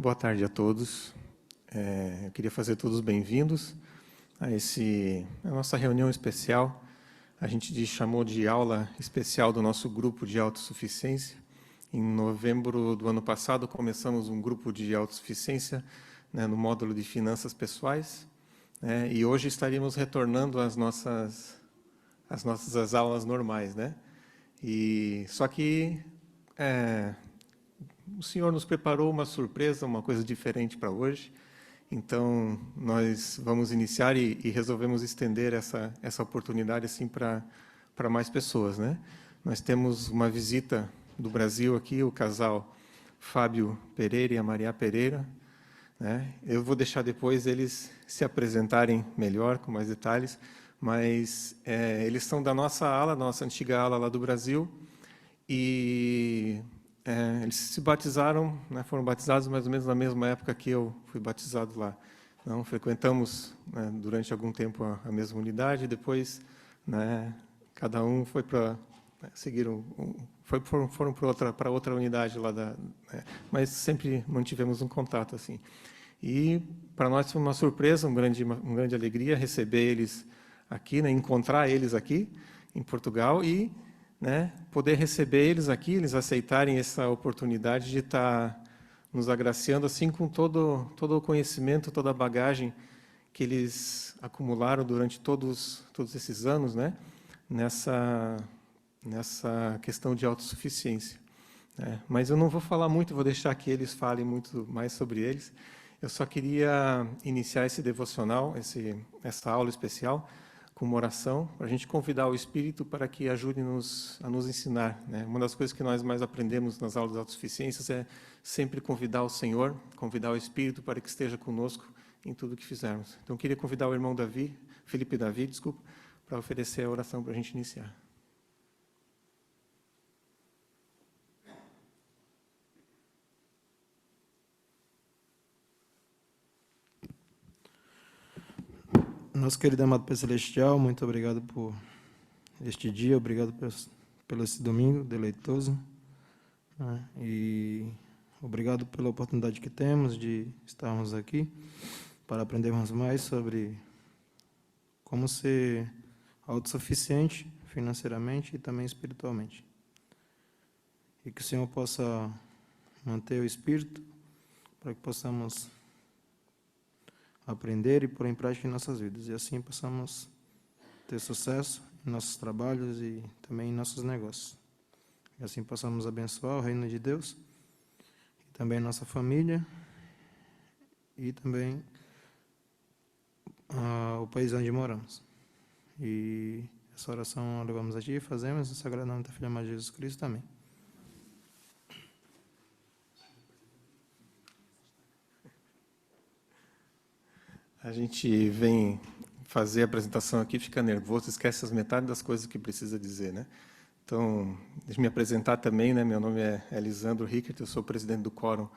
Boa tarde a todos. Eu queria fazer todos bem-vindos a a nossa reunião especial. A gente chamou de aula especial do nosso grupo de autossuficiência. Em novembro do ano passado, começamos um grupo de autossuficiência, né, no módulo de finanças pessoais, né, e hoje estaríamos retornando às nossas aulas normais, né? Só que o Senhor nos preparou uma surpresa, uma coisa diferente para hoje. Então, nós vamos iniciar e resolvemos estender essa oportunidade assim para mais pessoas, né? Nós temos uma visita do Brasil aqui, o casal Fábio Pereira e a Maria Pereira, né? Eu vou deixar depois eles se apresentarem melhor, com mais detalhes, mas eles são da nossa ala, nossa antiga ala lá do Brasil, e eles se batizaram, né, foram batizados mais ou menos na mesma época que eu fui batizado lá. Então, frequentamos, né, durante algum tempo a mesma unidade, depois, né, cada um foi para foram para outra unidade lá né, mas sempre mantivemos um contato assim. E para nós foi uma surpresa, uma grande alegria receber eles aqui, né, encontrar eles aqui em Portugal e, né, poder receber eles aqui, eles aceitarem essa oportunidade de estar nos agraciando assim com todo o conhecimento, toda a bagagem que eles acumularam durante todos esses anos, né, nessa questão de autossuficiência, né. Mas eu não vou falar muito, vou deixar que eles falem muito mais sobre eles. Eu só queria iniciar esse devocional, essa aula especial, com uma oração, para a gente convidar o Espírito para que ajude-nos a nos ensinar, né? Uma das coisas que nós mais aprendemos nas aulas de autossuficiências é sempre convidar o Senhor, convidar o Espírito para que esteja conosco em tudo que fizermos. Então, eu queria convidar o irmão Felipe Davi, para oferecer a oração para a gente iniciar. Nosso querido amado Pai Celestial, muito obrigado por este dia, obrigado pelo esse domingo deleitoso, né? E obrigado pela oportunidade que temos de estarmos aqui para aprendermos mais sobre como ser autossuficiente financeiramente e também espiritualmente. E que o Senhor possa manter o espírito para que possamos aprender e pôr em prática em nossas vidas, e assim possamos ter sucesso em nossos trabalhos e também em nossos negócios. E assim possamos abençoar o reino de Deus, e também nossa família, e também o país onde moramos. E essa oração levamos a Ti e fazemos no sagrado nome da Filha amada Jesus Cristo. Amém. A gente vem fazer a apresentação aqui, fica nervoso, esquece as metades das coisas que precisa dizer, né? Então, deixa eu me apresentar também, né? Meu nome é Elisandro Rickert, eu sou presidente do quórum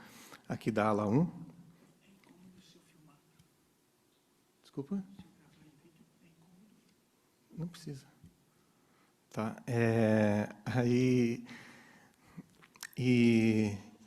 aqui da ala 1. Desculpa? Não precisa. Tá.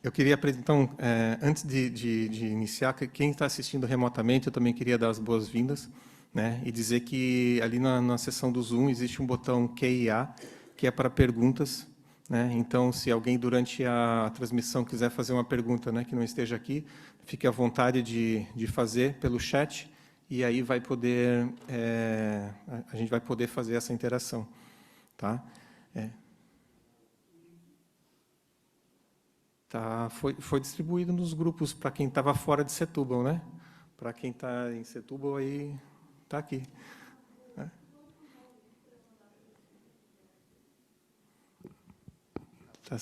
Eu queria apresentar, então, antes de iniciar, quem está assistindo remotamente, eu também queria dar as boas-vindas, né, e dizer que ali na seção do Zoom existe um botão Q&A, que é para perguntas, né. Então, se alguém durante a transmissão quiser fazer uma pergunta, né, que não esteja aqui, fique à vontade de fazer pelo chat, e aí vai poder, a gente vai poder fazer essa interação, tá? Tá, foi distribuído nos grupos para quem estava fora de Setúbal, né? Para quem está em Setúbal, aí está aqui. Né? Tá.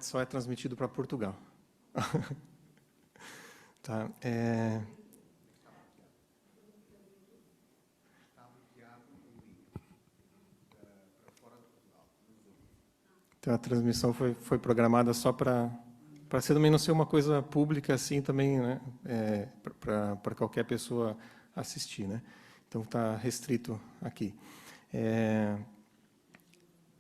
Só é transmitido para Portugal. Tá. Então, a transmissão foi programada só para ser também não ser uma coisa pública assim também, né? Para qualquer pessoa assistir, né? Então está restrito aqui.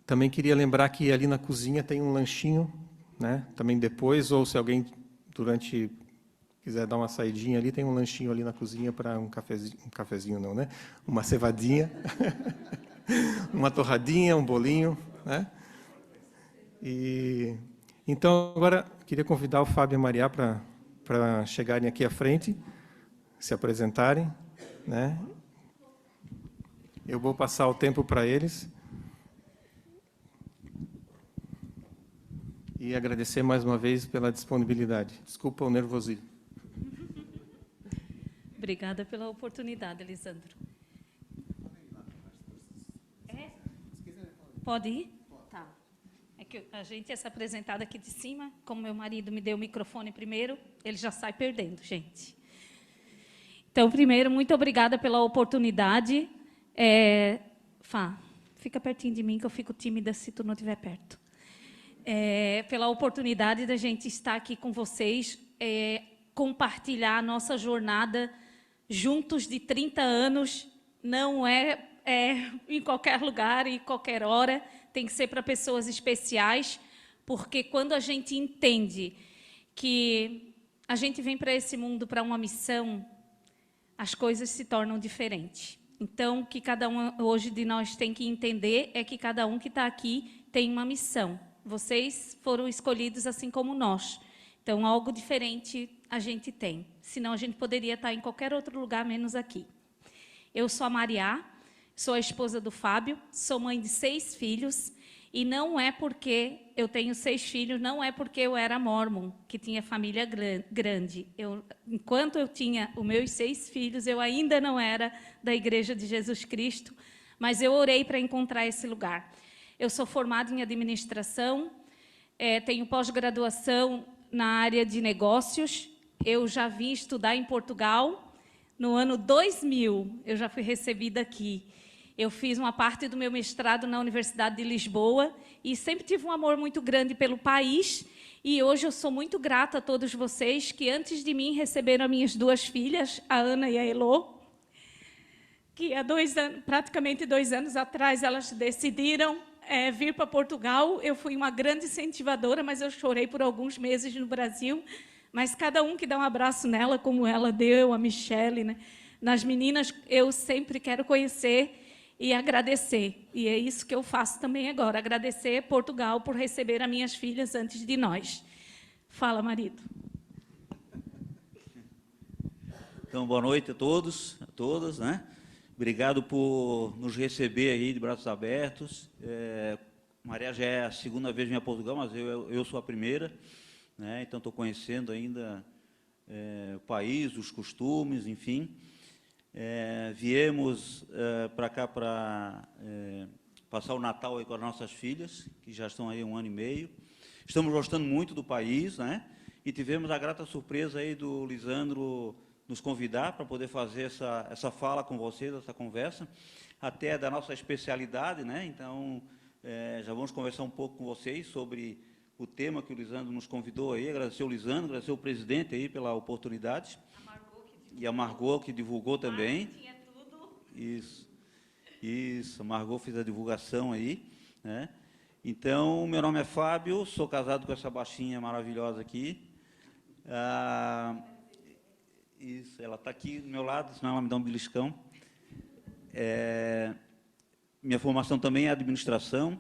Também queria lembrar que ali na cozinha tem um lanchinho, né? Também depois, ou se alguém durante quiser dar uma saidinha ali, tem um lanchinho ali na cozinha para um cafezinho não, né? Uma cevadinha, uma torradinha, um bolinho, né? E então agora queria convidar o Fábio e a Maria para chegarem aqui à frente, se apresentarem, né? Eu vou passar o tempo para eles. E agradecer mais uma vez pela disponibilidade. Desculpa o nervosismo. Obrigada pela oportunidade, Elisandro. É? Pode ir? Tá. É que a gente ia se apresentar aqui de cima, como meu marido me deu o microfone primeiro, ele já sai perdendo, gente. Então, primeiro, muito obrigada pela oportunidade. Fá, fica pertinho de mim, que eu fico tímida se tu não estiver perto. Pela oportunidade da gente estar aqui com vocês, compartilhar a nossa jornada juntos de 30 anos, não é em qualquer lugar e qualquer hora, tem que ser para pessoas especiais, porque quando a gente entende que a gente vem para esse mundo para uma missão, as coisas se tornam diferentes. Então, o que cada um hoje de nós tem que entender é que cada um que está aqui tem uma missão. Vocês foram escolhidos assim como nós. Então, algo diferente a gente tem. Senão, a gente poderia estar em qualquer outro lugar, menos aqui. Eu sou a Maria, sou a esposa do Fábio, sou mãe de 6 filhos, e não é porque eu tenho 6 filhos, não é porque eu era mórmon, que tinha família grande. Enquanto eu tinha os meus 6 filhos, eu ainda não era da Igreja de Jesus Cristo, mas eu orei para encontrar esse lugar. Eu sou formada em administração, tenho pós-graduação na área de negócios. Eu já vim estudar em Portugal. No ano 2000, eu já fui recebida aqui. Eu fiz uma parte do meu mestrado na Universidade de Lisboa e sempre tive um amor muito grande pelo país. E hoje eu sou muito grata a todos vocês que, antes de mim, receberam as minhas 2 filhas, a Ana e a Elô, que há praticamente 2 anos atrás elas decidiram vir para Portugal. Eu fui uma grande incentivadora, mas eu chorei por alguns meses no Brasil. Mas cada um que dá um abraço nela, como ela deu, a Michele, né? Nas meninas, eu sempre quero conhecer e agradecer. E é isso que eu faço também agora, agradecer Portugal por receber as minhas filhas antes de nós. Fala, marido. Então, boa noite a todos, a todas, né? Obrigado por nos receber aí de braços abertos. Maria já é a 2ª vez em Portugal, mas eu sou a primeira, né? Então estou conhecendo ainda o país, os costumes, enfim. Viemos para cá para passar o Natal aí com as nossas filhas, que já estão aí 1 ano e meio. Estamos gostando muito do país, né? E tivemos a grata surpresa aí do Lisandro nos convidar para poder fazer essa fala com vocês, essa conversa, até da nossa especialidade, né? Então, já vamos conversar um pouco com vocês sobre o tema que o Lisandro nos convidou aí. Agradecer o Lisandro, agradecer o presidente aí pela oportunidade. E a Margot, que divulgou também. Tinha tudo. Isso, a Margot fez a divulgação aí, né? Então, meu nome é Fábio, sou casado com essa baixinha maravilhosa aqui. Isso, ela está aqui do meu lado, senão ela me dá um beliscão. Minha formação também é administração.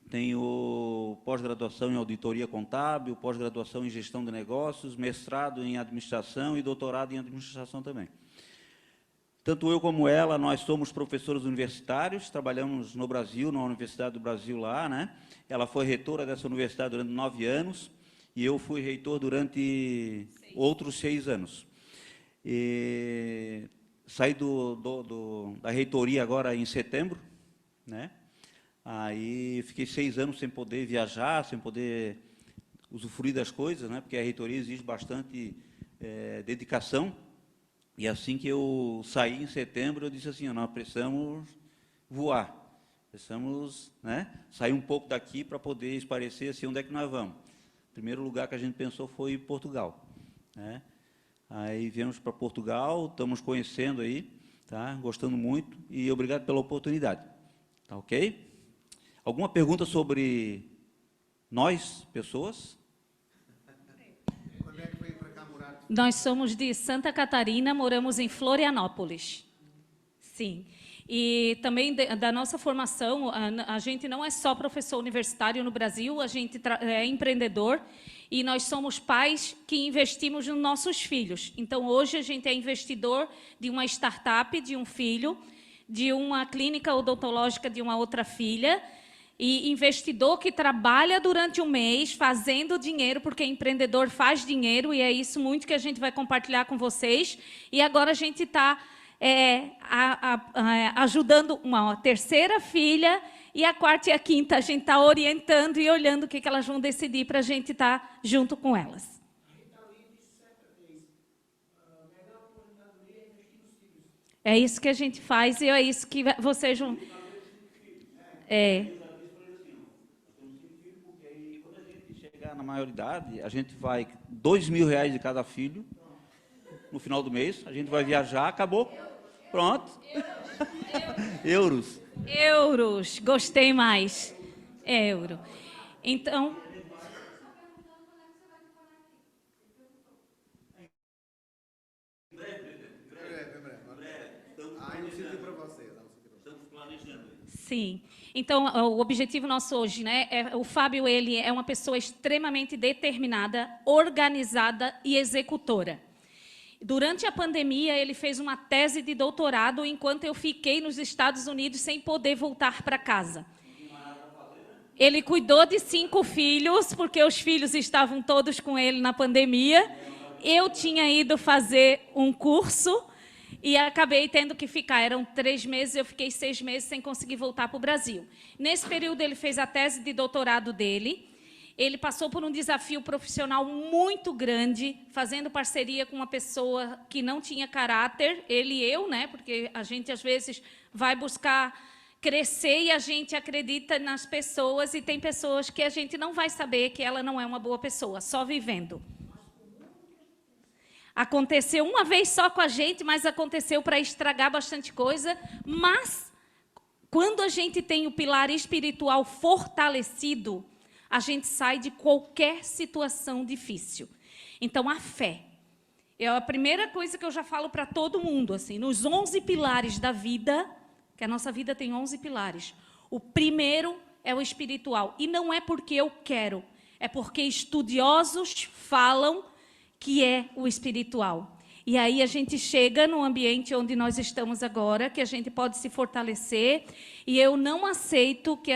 Tenho pós-graduação em auditoria contábil, pós-graduação em gestão de negócios, mestrado em administração e doutorado em administração também. Tanto eu como ela, nós somos professores universitários, trabalhamos no Brasil, na Universidade do Brasil lá, né? Ela foi reitora dessa universidade durante 9 anos e eu fui reitor durante outros 6 anos. E saí da reitoria agora em setembro, né? Aí fiquei 6 anos sem poder viajar, sem poder usufruir das coisas, né? Porque a reitoria exige bastante dedicação. E assim que eu saí em setembro, eu disse assim, nós precisamos voar, precisamos, né, sair um pouco daqui para poder esparecer assim, onde é que nós vamos. O primeiro lugar que a gente pensou foi Portugal, né? Aí viemos para Portugal, estamos conhecendo aí, tá? Gostando muito e obrigado pela oportunidade. Tá ok? Alguma pergunta sobre Nós, pessoas? Nós somos de Santa Catarina, moramos em Florianópolis. Sim. E também da nossa formação, a gente não é só professor universitário no Brasil, a gente é empreendedor e nós somos pais que investimos nos nossos filhos. Então, hoje, a gente é investidor de uma startup, de um filho, de uma clínica odontológica de uma outra filha, e investidor que trabalha durante um mês fazendo dinheiro, porque empreendedor faz dinheiro, e é isso muito que a gente vai compartilhar com vocês. E agora a gente está ajudando uma terceira filha, e a quarta e a quinta a gente está orientando e olhando o que elas vão decidir para a gente estar junto com elas. É isso que a gente faz e é isso que vocês vão... Na maioridade, a gente vai R$2.000 de cada filho no final do mês, a gente vai viajar, acabou, pronto. Euros. Euros, gostei mais. Euro. Então... Sim. Então, o objetivo nosso hoje, né, o Fábio, ele é uma pessoa extremamente determinada, organizada e executora. Durante a pandemia, ele fez uma tese de doutorado, enquanto eu fiquei nos Estados Unidos sem poder voltar para casa. Ele cuidou de 5 filhos, porque os filhos estavam todos com ele na pandemia. Eu tinha ido fazer um curso e acabei tendo que ficar. Eram 3 meses, eu fiquei 6 meses sem conseguir voltar para o Brasil. Nesse período, ele fez a tese de doutorado dele. Ele passou por um desafio profissional muito grande, fazendo parceria com uma pessoa que não tinha caráter, ele e eu, né? Porque a gente, às vezes, vai buscar crescer e a gente acredita nas pessoas, e tem pessoas que a gente não vai saber que ela não é uma boa pessoa, só vivendo. Aconteceu uma vez só com a gente, mas aconteceu para estragar bastante coisa. Mas, quando a gente tem o pilar espiritual fortalecido, a gente sai de qualquer situação difícil. Então, a fé é a primeira coisa que eu já falo para todo mundo. Assim, nos 11 pilares da vida, que a nossa vida tem 11 pilares, o primeiro é o espiritual. E não é porque eu quero, é porque estudiosos falam que é o espiritual. E aí a gente chega no ambiente onde nós estamos agora, que a gente pode se fortalecer. E eu não aceito que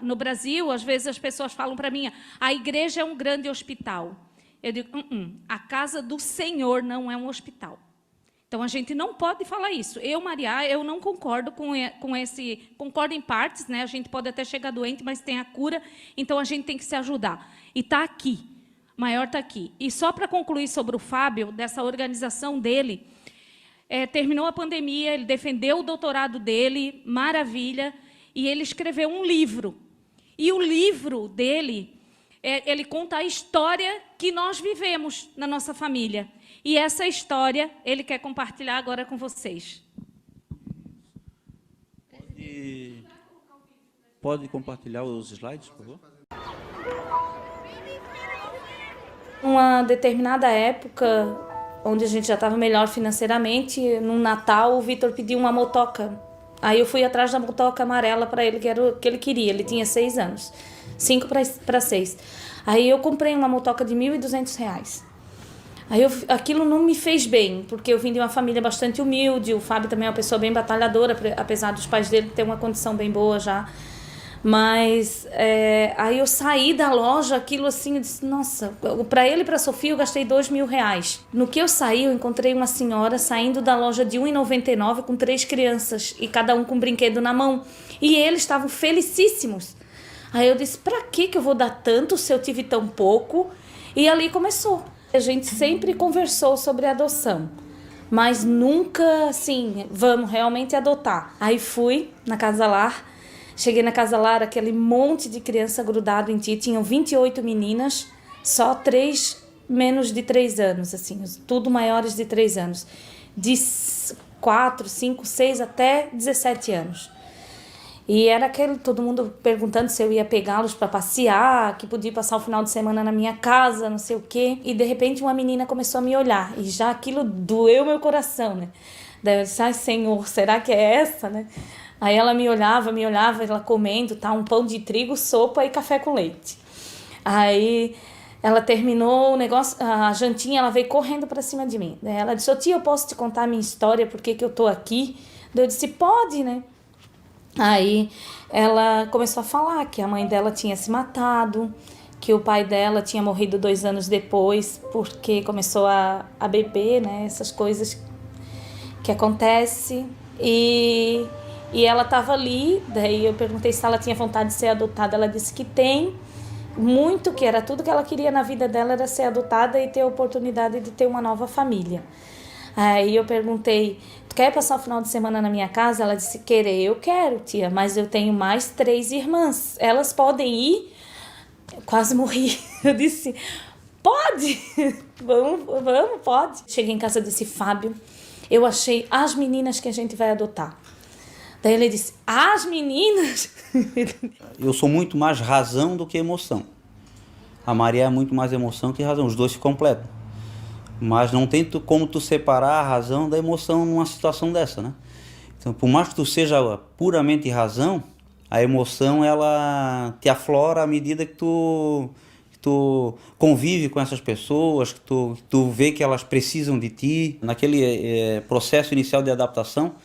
no Brasil, às vezes as pessoas falam para mim, a igreja é um grande hospital. Eu digo, a casa do Senhor não é um hospital. Então a gente não pode falar isso. Eu, Maria, eu não concordo com esse... Concordo em partes, né? A gente pode até chegar doente, mas tem a cura. Então a gente tem que se ajudar. E está aqui. Maior está aqui. E só para concluir sobre o Fábio, dessa organização dele, terminou a pandemia, ele defendeu o doutorado dele, maravilha, e ele escreveu um livro. E o livro dele, ele conta a história que nós vivemos na nossa família. E essa história ele quer compartilhar agora com vocês. Pode compartilhar os slides, por favor? Uma determinada época, onde a gente já estava melhor financeiramente, no Natal, o Vitor pediu uma motoca. Aí eu fui atrás da motoca amarela para ele, que era o que ele queria. Ele tinha 6 anos, 5 para 6. Aí eu comprei uma motoca de R$1.200. Aí aquilo não me fez bem, porque eu vim de uma família bastante humilde, o Fábio também é uma pessoa bem batalhadora, apesar dos pais dele ter uma condição bem boa já. Mas aí eu saí da loja, aquilo assim, eu disse, nossa, para ele e para a Sofia eu gastei R$2.000. No que eu saí, eu encontrei uma senhora saindo da loja de R$1,99 com 3 crianças, e cada um com um brinquedo na mão. E eles estavam felicíssimos. Aí eu disse, para que eu vou dar tanto se eu tive tão pouco? E ali começou. A gente sempre conversou sobre adoção, mas nunca, assim, vamos realmente adotar. Aí fui na Casa Lar. Cheguei na Casa Lar, aquele monte de criança grudado em ti. Tinham 28 meninas, só 3 menos de 3 anos, assim, tudo maiores de 3 anos. De 4, 5, 6 até 17 anos. E era aquele, todo mundo perguntando se eu ia pegá-los para passear, que podia passar o final de semana na minha casa, não sei o quê. E de repente uma menina começou a me olhar e já aquilo doeu meu coração, né? Daí eu disse, ai Senhor, será que é essa, né? Aí ela me olhava, ela comendo, tá, um pão de trigo, sopa e café com leite. Aí ela terminou o negócio, a jantinha, ela veio correndo para cima de mim. Daí ela disse, ô tia, eu posso te contar a minha história, por que eu tô aqui? Daí eu disse, pode, né? Aí ela começou a falar que a mãe dela tinha se matado, que o pai dela tinha morrido 2 anos depois, porque começou a beber, né? Essas coisas que acontecem. E ela estava ali, daí eu perguntei se ela tinha vontade de ser adotada, ela disse que tem, muito, que era tudo que ela queria na vida dela era ser adotada e ter a oportunidade de ter uma nova família. Aí eu perguntei, tu quer passar o final de semana na minha casa? Ela disse, eu quero, tia, mas eu tenho mais 3 irmãs, elas podem ir? Eu quase morri. Eu disse, pode, vamos, pode. Cheguei em casa e disse, Fábio, eu achei as meninas que a gente vai adotar. Daí ele disse, as meninas? Eu sou muito mais razão do que emoção. A Maria é muito mais emoção que razão, os dois se completam. Mas não tem como tu separar a razão da emoção numa situação dessa, né? Então, por mais que tu seja puramente razão, a emoção, ela te aflora à medida que tu convive com essas pessoas, que tu vê que elas precisam de ti. Naquele processo inicial de adaptação,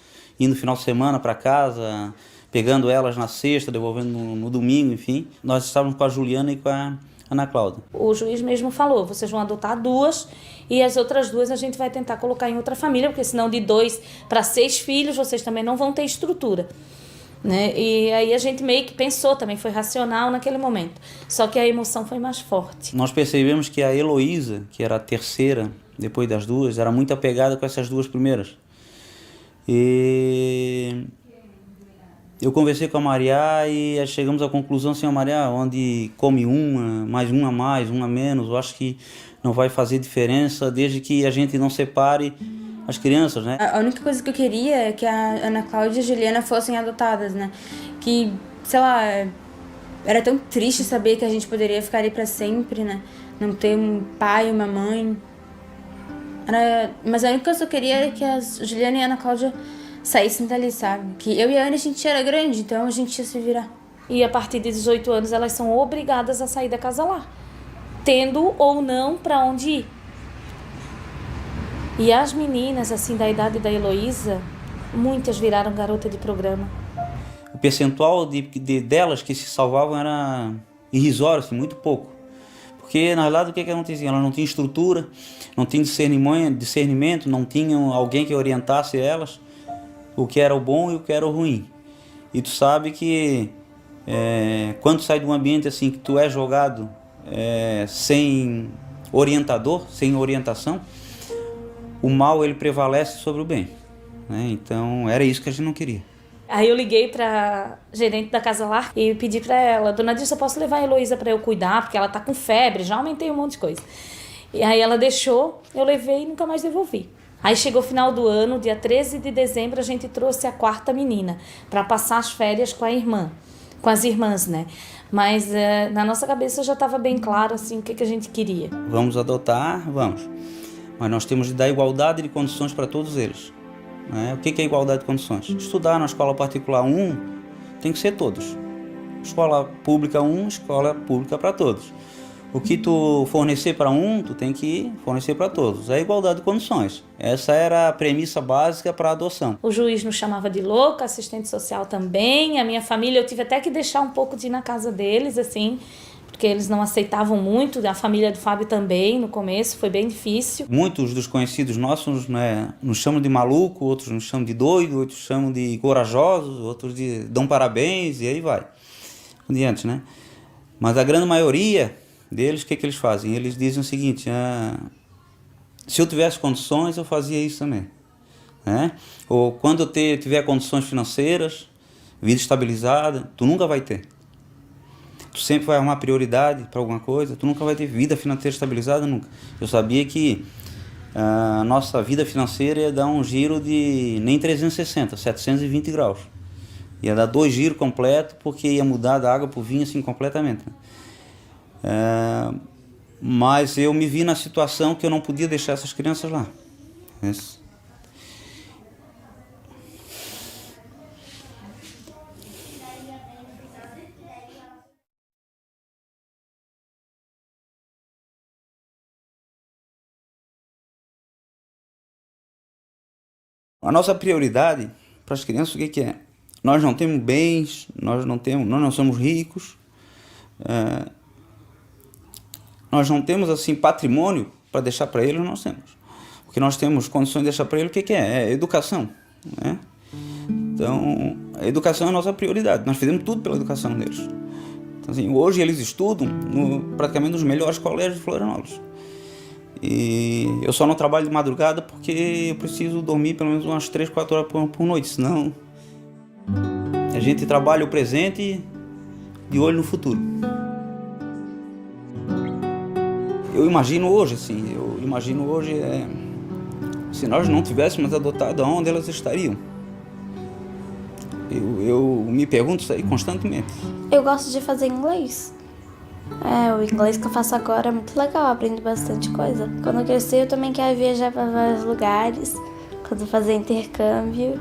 indo no final de semana para casa, pegando elas na sexta, devolvendo no domingo, enfim. Nós estávamos com a Juliana e com a Ana Cláudia. O juiz mesmo falou, vocês vão adotar 2 e as outras 2 a gente vai tentar colocar em outra família, porque senão de 2 para 6 filhos vocês também não vão ter estrutura. Né? E aí a gente meio que pensou, também foi racional naquele momento. Só que a emoção foi mais forte. Nós percebemos que a Heloísa, que era a terceira, depois das 2, era muito apegada com essas 2 primeiras. E eu conversei com a Maria e chegamos à conclusão, assim, Maria, onde come uma a mais, uma a menos, eu acho que não vai fazer diferença desde que a gente não separe as crianças, né? A única coisa que eu queria é que a Ana Cláudia e a Juliana fossem adotadas, né? Que, sei lá, era tão triste saber que a gente poderia ficar ali pra sempre, né? Não ter um pai, uma mãe. Mas a única coisa que eu queria é que a Juliana e a Ana Cláudia saíssem dali, sabe? Que eu e a Ana, a gente era grande, então a gente ia se virar. E a partir de 18 anos elas são obrigadas a sair da casa lá, tendo ou não para onde ir. E as meninas, assim, da idade da Heloísa, muitas viraram garota de programa. O percentual delas que se salvavam era irrisório, assim, muito pouco. Porque, na realidade, o que acontecia? Elas não tinham estrutura, não tinham discernimento, não tinham alguém que orientasse elas, o que era o bom e o que era o ruim. E tu sabe que quando sai de um ambiente assim, que tu é jogado sem orientador, sem orientação, o mal ele prevalece sobre o bem, né? Então era isso que a gente não queria. Aí eu liguei para gerente da casa lá e pedi para ela, dona Dilsa, eu posso levar a Heloísa para eu cuidar, porque ela tá com febre, já aumentei um monte de coisa. E aí ela deixou, eu levei e nunca mais devolvi. Aí chegou o final do ano, dia 13 de dezembro, a gente trouxe a 4ª menina para passar as férias com as irmãs, né? Mas na nossa cabeça já estava bem claro assim, o que a gente queria. Vamos adotar, vamos. Mas nós temos de dar igualdade de condições para todos eles. Né? O que é igualdade de condições? Estudar na escola particular 1 tem que ser todos. Escola pública 1, escola pública para todos. O que tu fornecer para um, tu tem que fornecer para todos. É igualdade de condições. Essa era a premissa básica para a adoção. O juiz nos chamava de louca, assistente social também. A minha família, eu tive até que deixar um pouco de ir na casa deles, assim, porque eles não aceitavam muito. A família do Fábio também, no começo, foi bem difícil. Muitos dos conhecidos nossos, né, nos chamam de maluco, outros nos chamam de doido, outros chamam de corajosos, outros dão parabéns e aí vai. Adiante, né? Mas a grande maioria deles, o que eles fazem? Eles dizem o seguinte, se eu tivesse condições, eu fazia isso também. Né? Ou quando eu tiver condições financeiras, vida estabilizada, tu nunca vai ter. Tu sempre vai arrumar prioridade para alguma coisa, tu nunca vai ter vida financeira estabilizada, nunca. Eu sabia que a nossa vida financeira ia dar um giro de nem 360, 720 graus. Ia dar 2 giros completos, porque ia mudar da água para o vinho assim completamente. Mas eu me vi na situação que eu não podia deixar essas crianças lá. Isso. A nossa prioridade para as crianças, o que é? Nós não temos bens, nós não somos ricos, nós não temos assim patrimônio para deixar para eles, nós temos. O que nós temos condições de deixar para eles, o que é? É educação, né? Então, a educação é a nossa prioridade. Nós fizemos tudo pela educação deles. Então, assim, hoje eles estudam praticamente nos melhores colégios de Florianópolis. E eu só não trabalho de madrugada porque eu preciso dormir pelo menos umas 3, 4 horas por noite, senão a gente trabalha o presente de olho no futuro. Eu imagino hoje, se nós não tivéssemos adotado, aonde elas estariam? Eu me pergunto isso aí constantemente. Eu gosto de fazer inglês. O inglês que eu faço agora é muito legal, eu aprendo bastante coisa. Quando eu crescer, eu também quero viajar para vários lugares, quando fazer intercâmbio.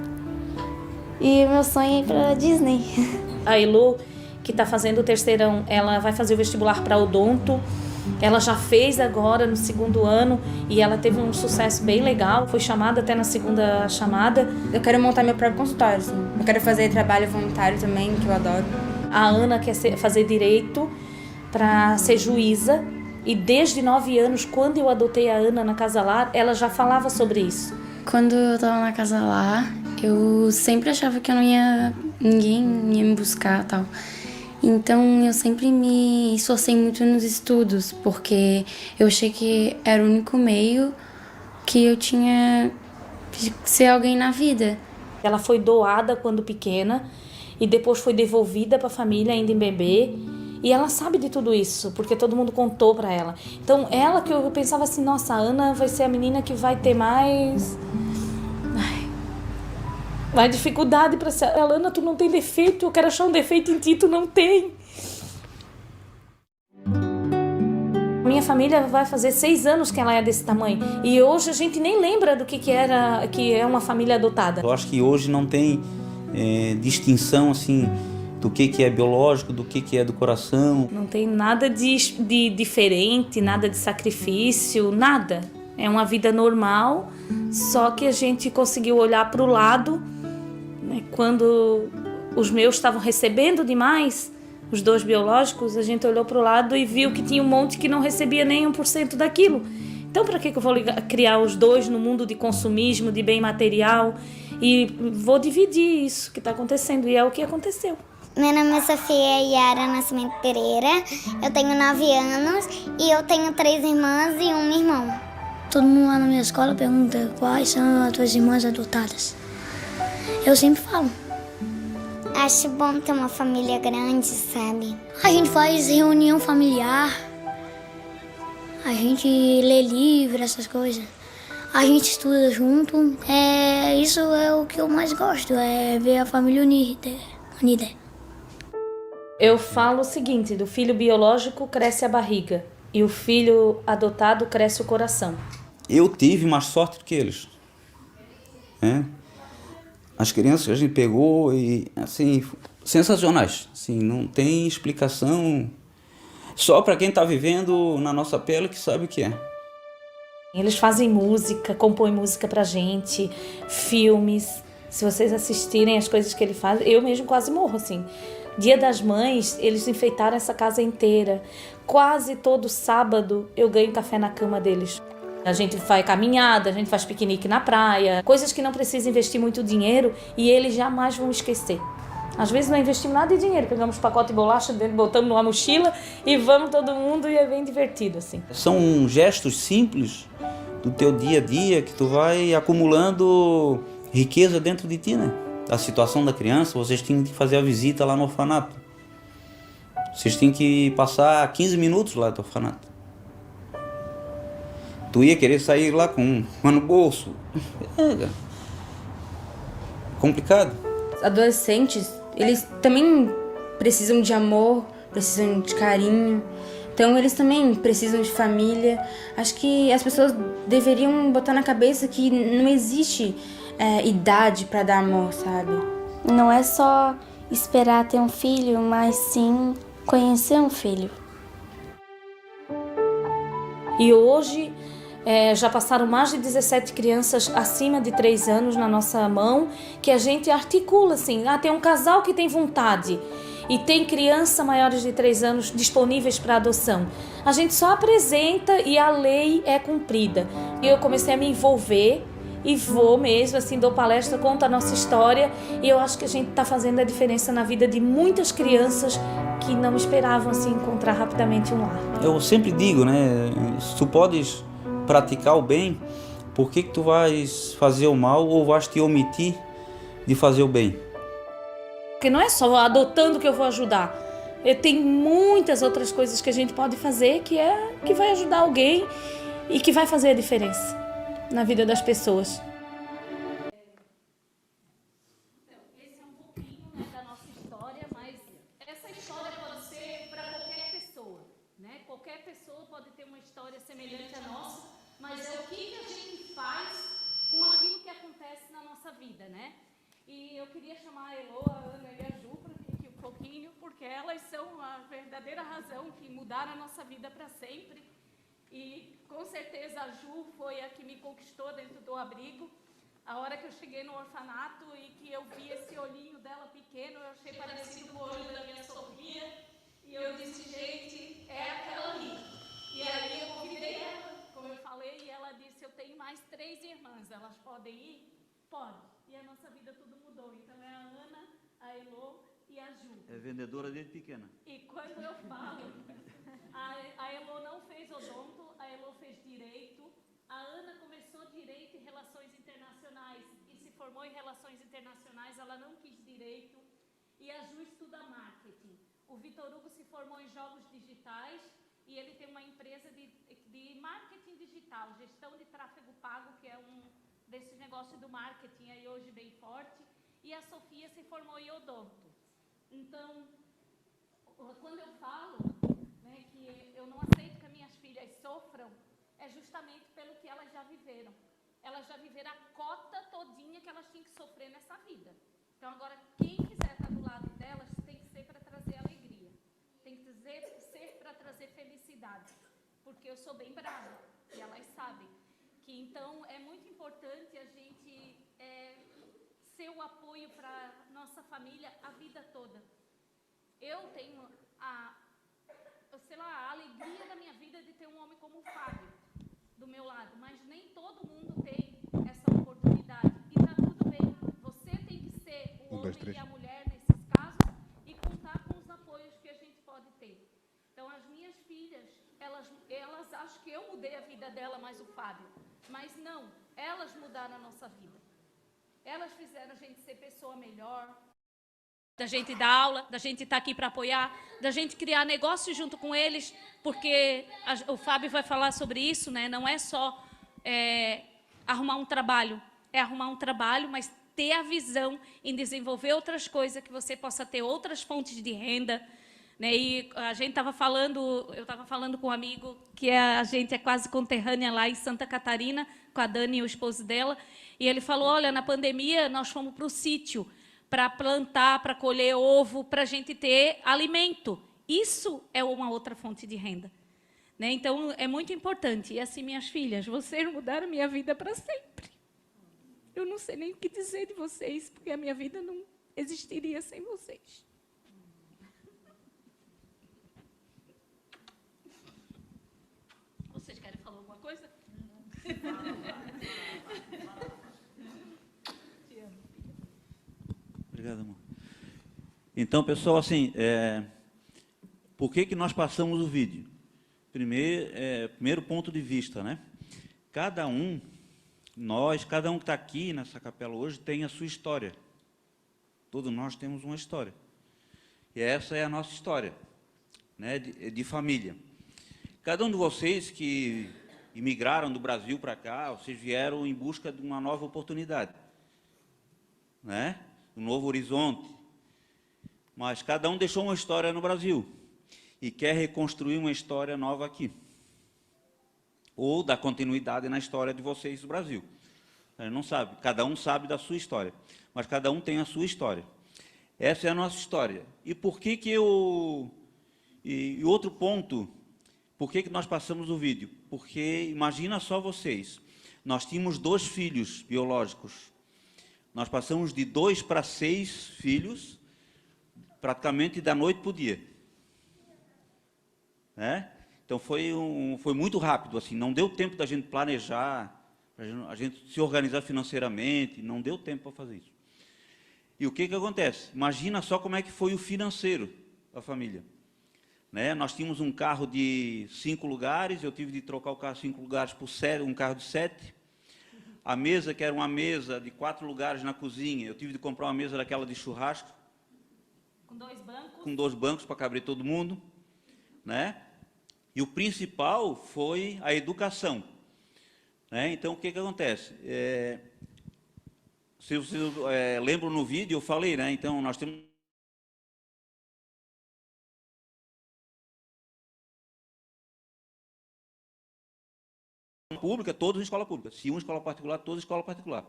E meu sonho é ir para Disney. A Elu, que está fazendo o terceirão, ela vai fazer o vestibular para odonto. Ela já fez agora no 2º ano e ela teve um sucesso bem legal. Foi chamada até na 2ª chamada. Eu quero montar meu próprio consultório, assim. Eu quero fazer trabalho voluntário também, que eu adoro. A Ana quer fazer direito para ser juíza. E desde 9 anos, quando eu adotei a Ana na Casa Lar, ela já falava sobre isso. Quando eu tava na Casa Lar, eu sempre achava que ninguém ia me buscar e tal. Então eu sempre me esforcei muito nos estudos, porque eu achei que era o único meio que eu tinha de ser alguém na vida. Ela foi doada quando pequena e depois foi devolvida para a família ainda em bebê. E ela sabe de tudo isso, porque todo mundo contou para ela. Então ela que eu pensava assim, nossa, a Ana vai ser a menina que vai ter mais dificuldade para ser. Ela, Ana, tu não tem defeito, eu quero achar um defeito em ti, tu não tem. Minha família vai fazer 6 anos que ela é desse tamanho. E hoje a gente nem lembra do que é uma família adotada. Eu acho que hoje não tem distinção assim do que é biológico, do que é do coração. Não tem nada de diferente, nada de sacrifício, nada. É uma vida normal, só que a gente conseguiu olhar para o lado, né, quando os meus estavam recebendo demais, os 2 biológicos, a gente olhou para o lado e viu que tinha um monte que não recebia nem 1% daquilo. Então, para que eu vou criar os 2 no mundo de consumismo, de bem material? E vou dividir isso que está acontecendo, e é o que aconteceu. Meu nome é Sofia Yara Nascimento Pereira, eu tenho 9 anos e eu tenho 3 irmãs e um irmão. Todo mundo lá na minha escola pergunta quais são as tuas irmãs adotadas. Eu sempre falo. Acho bom ter uma família grande, sabe? A gente faz reunião familiar, a gente lê livro, essas coisas. A gente estuda junto. Isso é o que eu mais gosto, é ver a família unida. Eu falo o seguinte, do filho biológico cresce a barriga e o filho adotado cresce o coração. Eu tive mais sorte do que eles. As crianças que a gente pegou, e assim, sensacionais. Assim, não tem explicação. Só para quem está vivendo na nossa pele que sabe o que é. Eles fazem música, compõem música pra gente, filmes. Se vocês assistirem as coisas que ele faz, eu mesmo quase morro, assim. Dia das Mães, eles enfeitaram essa casa inteira. Quase todo sábado eu ganho café na cama deles. A gente faz caminhada, a gente faz piquenique na praia, coisas que não precisa investir muito dinheiro e eles jamais vão esquecer. Às vezes não investimos nada de dinheiro, pegamos pacote de bolacha, botamos numa mochila e vamos todo mundo e é bem divertido, assim. São gestos simples do teu dia a dia que tu vai acumulando riqueza dentro de ti, né? A situação da criança, vocês têm que fazer a visita lá no orfanato. Vocês têm que passar 15 minutos lá no orfanato. Tu ia querer sair lá com uma no bolso. É complicado. Adolescentes, eles também precisam de amor, precisam de carinho. Então, eles também precisam de família. Acho que as pessoas deveriam botar na cabeça que não existe idade para dar amor, sabe? Não é só esperar ter um filho, mas sim conhecer um filho. E hoje já passaram mais de 17 crianças acima de 3 anos na nossa mão, que a gente articula assim, tem um casal que tem vontade e tem criança maiores de 3 anos disponíveis para adoção. A gente só apresenta e a lei é cumprida. Eu comecei a me envolver e vou mesmo, assim, dou palestra, conto a nossa história, e eu acho que a gente está fazendo a diferença na vida de muitas crianças que não esperavam assim, encontrar rapidamente um lar. Eu sempre digo, né, se tu podes praticar o bem, por que tu vais fazer o mal ou vais te omitir de fazer o bem? Porque não é só adotando que eu vou ajudar. Tem muitas outras coisas que a gente pode fazer que vai ajudar alguém e que vai fazer a diferença na vida das pessoas. Esse é um pouquinho, né, da nossa história, mas essa história pode ser para qualquer pessoa, né? Qualquer pessoa pode ter uma história semelhante à nossa, mas é o que a gente faz com aquilo que acontece na nossa vida, né? E eu queria chamar a Elo, a Ana e a Ju para vir aqui um pouquinho, porque elas são a verdadeira razão que mudaram a nossa vida para sempre. E, com certeza, a Ju foi a que me conquistou dentro do abrigo. A hora que eu cheguei no orfanato e que eu vi esse olhinho dela pequeno, eu achei parecido com o olho da minha Sofia. E eu disse, gente, é aquela ali. E aí eu convidei ela, como eu falei, e ela disse, eu tenho mais 3 irmãs, elas podem ir? Pode. E a nossa vida tudo mudou. Então, é a Ana, a Elo e a Ju. É vendedora desde pequena. E quando eu falo, a Elo não fez odonto, a Elo fez direito, a Ana começou direito em relações internacionais e se formou em relações internacionais, ela não quis direito, e a Ju estuda marketing. O Vitor Hugo se formou em jogos digitais e ele tem uma empresa de marketing digital, gestão de tráfego pago, que é um desses negócios do marketing aí hoje bem forte, e a Sofia se formou em odonto. Então, quando eu falo, né, que eu não aceito que as minhas filhas sofram, é justamente pelo que elas já viveram. Elas já viveram a cota todinha que elas tinham que sofrer nessa vida. Então, agora, quem quiser estar do lado delas, tem que ser para trazer alegria. Tem que ser para trazer felicidade. Porque eu sou bem brava, e elas sabem. Que, então, é muito importante a gente ser o apoio para nossa família a vida toda. Eu tenho a alegria da minha vida de ter um homem como o Fábio do meu lado, mas nem todo mundo tem essa oportunidade. E está tudo bem. Você tem que ser o homem e a mulher nesses casos e contar com os apoios que a gente pode ter. Então, as minhas filhas, elas acham que eu mudei a vida dela, mais o Fábio. Mas não, elas mudaram a nossa vida. Elas fizeram a gente ser pessoa melhor. Da gente dar aula, da gente estar aqui para apoiar, da gente criar negócio junto com eles, porque o Fábio vai falar sobre isso, né? Não é só arrumar um trabalho, é arrumar um trabalho, mas ter a visão em desenvolver outras coisas, que você possa ter outras fontes de renda, né? E a gente eu estava falando com um amigo que a gente é quase conterrânea lá em Santa Catarina, com a Dani e o esposo dela, e ele falou, olha, na pandemia nós fomos para o sítio, para plantar, para colher ovo, para a gente ter alimento. Isso é uma outra fonte de renda. Né? Então, é muito importante. E assim, minhas filhas, vocês mudaram a minha vida para sempre. Eu não sei nem o que dizer de vocês, porque a minha vida não existiria sem vocês. Vocês querem falar alguma coisa? Obrigado, amor. Então, pessoal, assim, por que nós passamos o vídeo? Primeiro ponto de vista, né? Cada um que está aqui nessa capela hoje tem a sua história. Todos nós temos uma história. E essa é a nossa história, né, de família. Cada um de vocês que imigraram do Brasil para cá, vocês vieram em busca de uma nova oportunidade, né? Um novo horizonte. Mas cada um deixou uma história no Brasil e quer reconstruir uma história nova aqui. Ou dar continuidade na história de vocês do Brasil. A gente não sabe, cada um sabe da sua história, mas cada um tem a sua história. Essa é a nossa história. E por que que eu... E outro ponto, por que que nós passamos o vídeo? Porque, imagina só vocês, nós tínhamos 2 filhos biológicos. Nós passamos de 2 para 6 filhos, praticamente da noite para o dia. Né? Então, foi muito rápido, assim, não deu tempo da gente planejar, a gente se organizar financeiramente, não deu tempo para fazer isso. E o que que acontece? Imagina só como é que foi o financeiro da família. Né? Nós tínhamos um carro de 5 lugares, eu tive de trocar o carro de 5 lugares por um carro de 7. A mesa, que era uma mesa de 4 lugares na cozinha, eu tive de comprar uma mesa daquela de churrasco. Com 2 bancos? Com 2 bancos para caber todo mundo. Né? E o principal foi a educação. Né? Então, o que que acontece? Se vocês lembram no vídeo, eu falei, né? Então, nós temos pública, todos em escola pública. Se uma escola particular, todos em escola particular.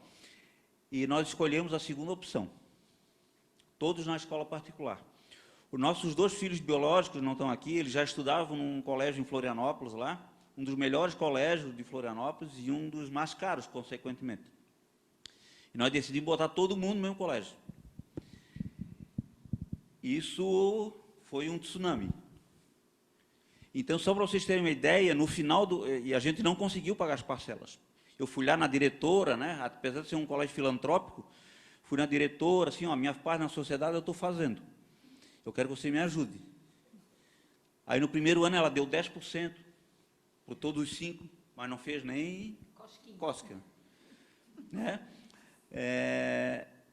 E nós escolhemos a segunda opção. Todos na escola particular. Os nossos 2 filhos biológicos não estão aqui, eles já estudavam num colégio em Florianópolis lá, um dos melhores colégios de Florianópolis e um dos mais caros, consequentemente. E nós decidimos botar todo mundo no mesmo colégio. Isso foi um tsunami. Então, só para vocês terem uma ideia, no final e a gente não conseguiu pagar as parcelas. Eu fui lá na diretora, né, apesar de ser um colégio filantrópico, fui na diretora, assim, ó, minha parte na sociedade eu estou fazendo. Eu quero que você me ajude. Aí, no primeiro ano, ela deu 10%, por todos os 5, mas não fez nem cósquia. Né?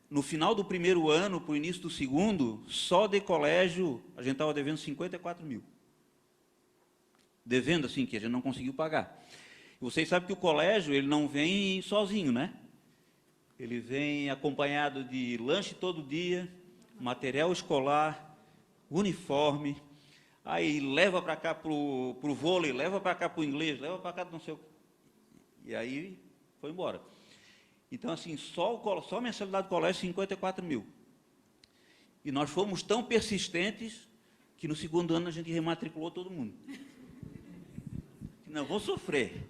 No final do primeiro ano, para o início do segundo, só de colégio, a gente estava devendo 54 mil. Devendo, assim, que a gente não conseguiu pagar. E vocês sabem que o colégio, ele não vem sozinho, né? Ele vem acompanhado de lanche todo dia, material escolar, uniforme, aí leva para cá para o vôlei, leva para cá para o inglês, leva para cá não sei o... E aí foi embora. Então, assim, só a mensalidade do colégio, 54 mil. E nós fomos tão persistentes que no segundo ano a gente rematriculou todo mundo. Não, vou sofrer.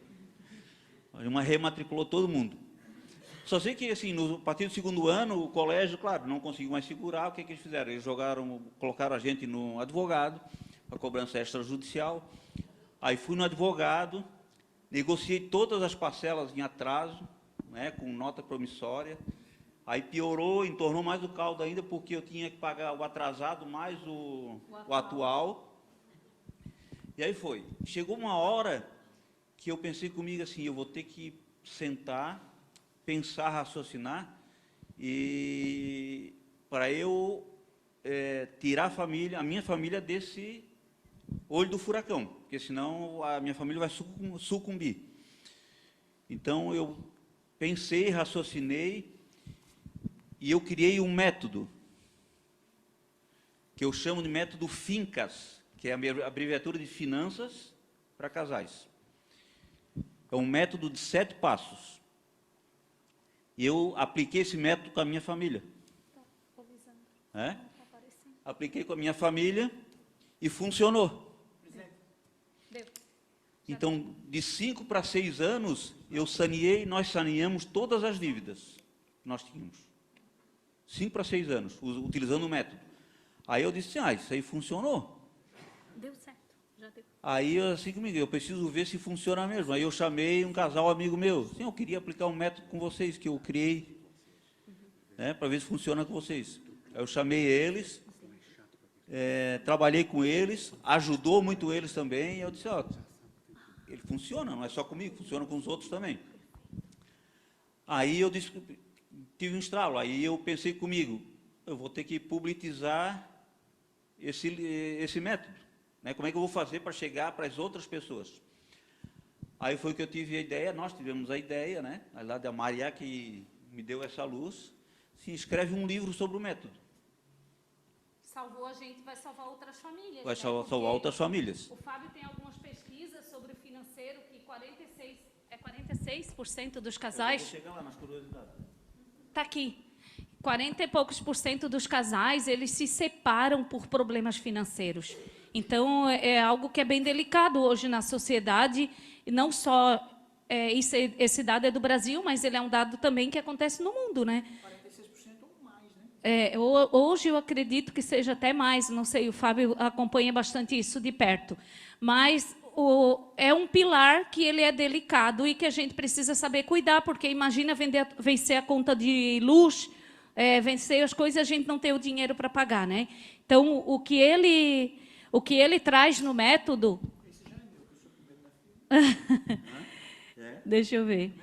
Mas rematriculou todo mundo. Só sei que, assim, a partir do segundo ano, o colégio, claro, não conseguiu mais segurar. O que eles fizeram? Eles colocaram a gente no advogado, para cobrança extrajudicial. Aí fui no advogado, negociei todas as parcelas em atraso, né, com nota promissória. Aí piorou, entornou mais o caldo ainda, porque eu tinha que pagar o atrasado mais o atual. E aí foi. Chegou uma hora que eu pensei comigo assim, eu vou ter que sentar, pensar, raciocinar, e para eu tirar a minha família desse olho do furacão, porque senão a minha família vai sucumbir. Então eu pensei, raciocinei, e eu criei um método, que eu chamo de método FINCAS, que é a abreviatura de Finanças para Casais. É um método de 7 passos. E eu apliquei esse método com a minha família. Apliquei com a minha família e funcionou. Então, de 5 para 6 anos, nós saneamos todas as dívidas que nós tínhamos. 5 para 6 anos, utilizando o método. Aí eu disse, isso aí funcionou. Deu certo, já deu. Aí, assim comigo, eu preciso ver se funciona mesmo. Aí eu chamei um casal amigo meu. Sim, eu queria aplicar um método com vocês, que eu criei, né, para ver se funciona com vocês. Aí eu chamei eles, trabalhei com eles, ajudou muito eles também, e eu disse, ele funciona, não é só comigo, funciona com os outros também. Aí eu disse, tive um estralo, aí eu pensei comigo, eu vou ter que publicizar esse método. Né? Como é que eu vou fazer para chegar para as outras pessoas? Aí foi que eu tive a ideia, nós tivemos a ideia, né? Lá da Maria, que me deu essa luz, se escreve um livro sobre o método. salvou a gente, vai salvar outras famílias. Vai né? salvar outras famílias. O Fábio tem algumas pesquisas sobre o financeiro que 46% dos casais... Eu vou chegar lá nas curiosidades. Está aqui. 40 e poucos % dos casais, eles se separam por problemas financeiros. Então, é algo que é bem delicado hoje na sociedade, e não só esse dado é do Brasil, mas ele é um dado também que acontece no mundo, né? 46% ou mais, né? Hoje eu acredito que seja até mais, não sei, o Fábio acompanha bastante isso de perto. Mas é um pilar que ele é delicado e que a gente precisa saber cuidar, porque imagina vencer a conta de luz, vencer as coisas e a gente não ter o dinheiro para pagar, né? Então, o que ele traz no método... Deixa eu ver.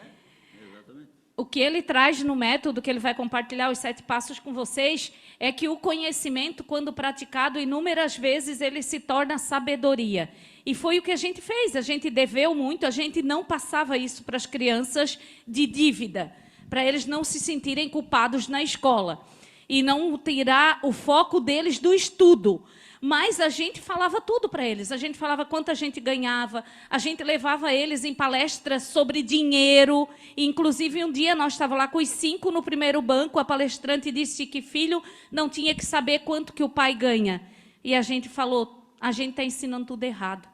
O que ele traz no método, que ele vai compartilhar os 7 passos com vocês, é que o conhecimento, quando praticado inúmeras vezes, ele se torna sabedoria. E foi o que a gente fez. A gente deveu muito, a gente não passava isso para as crianças de dívida, para eles não se sentirem culpados na escola e não tirar o foco deles do estudo. Mas a gente falava tudo para eles. A gente falava quanto a gente ganhava, a gente levava eles em palestras sobre dinheiro. Inclusive, um dia nós estávamos lá com os 5 no primeiro banco, a palestrante disse que filho não tinha que saber quanto que o pai ganha. E a gente falou, a gente está ensinando tudo errado.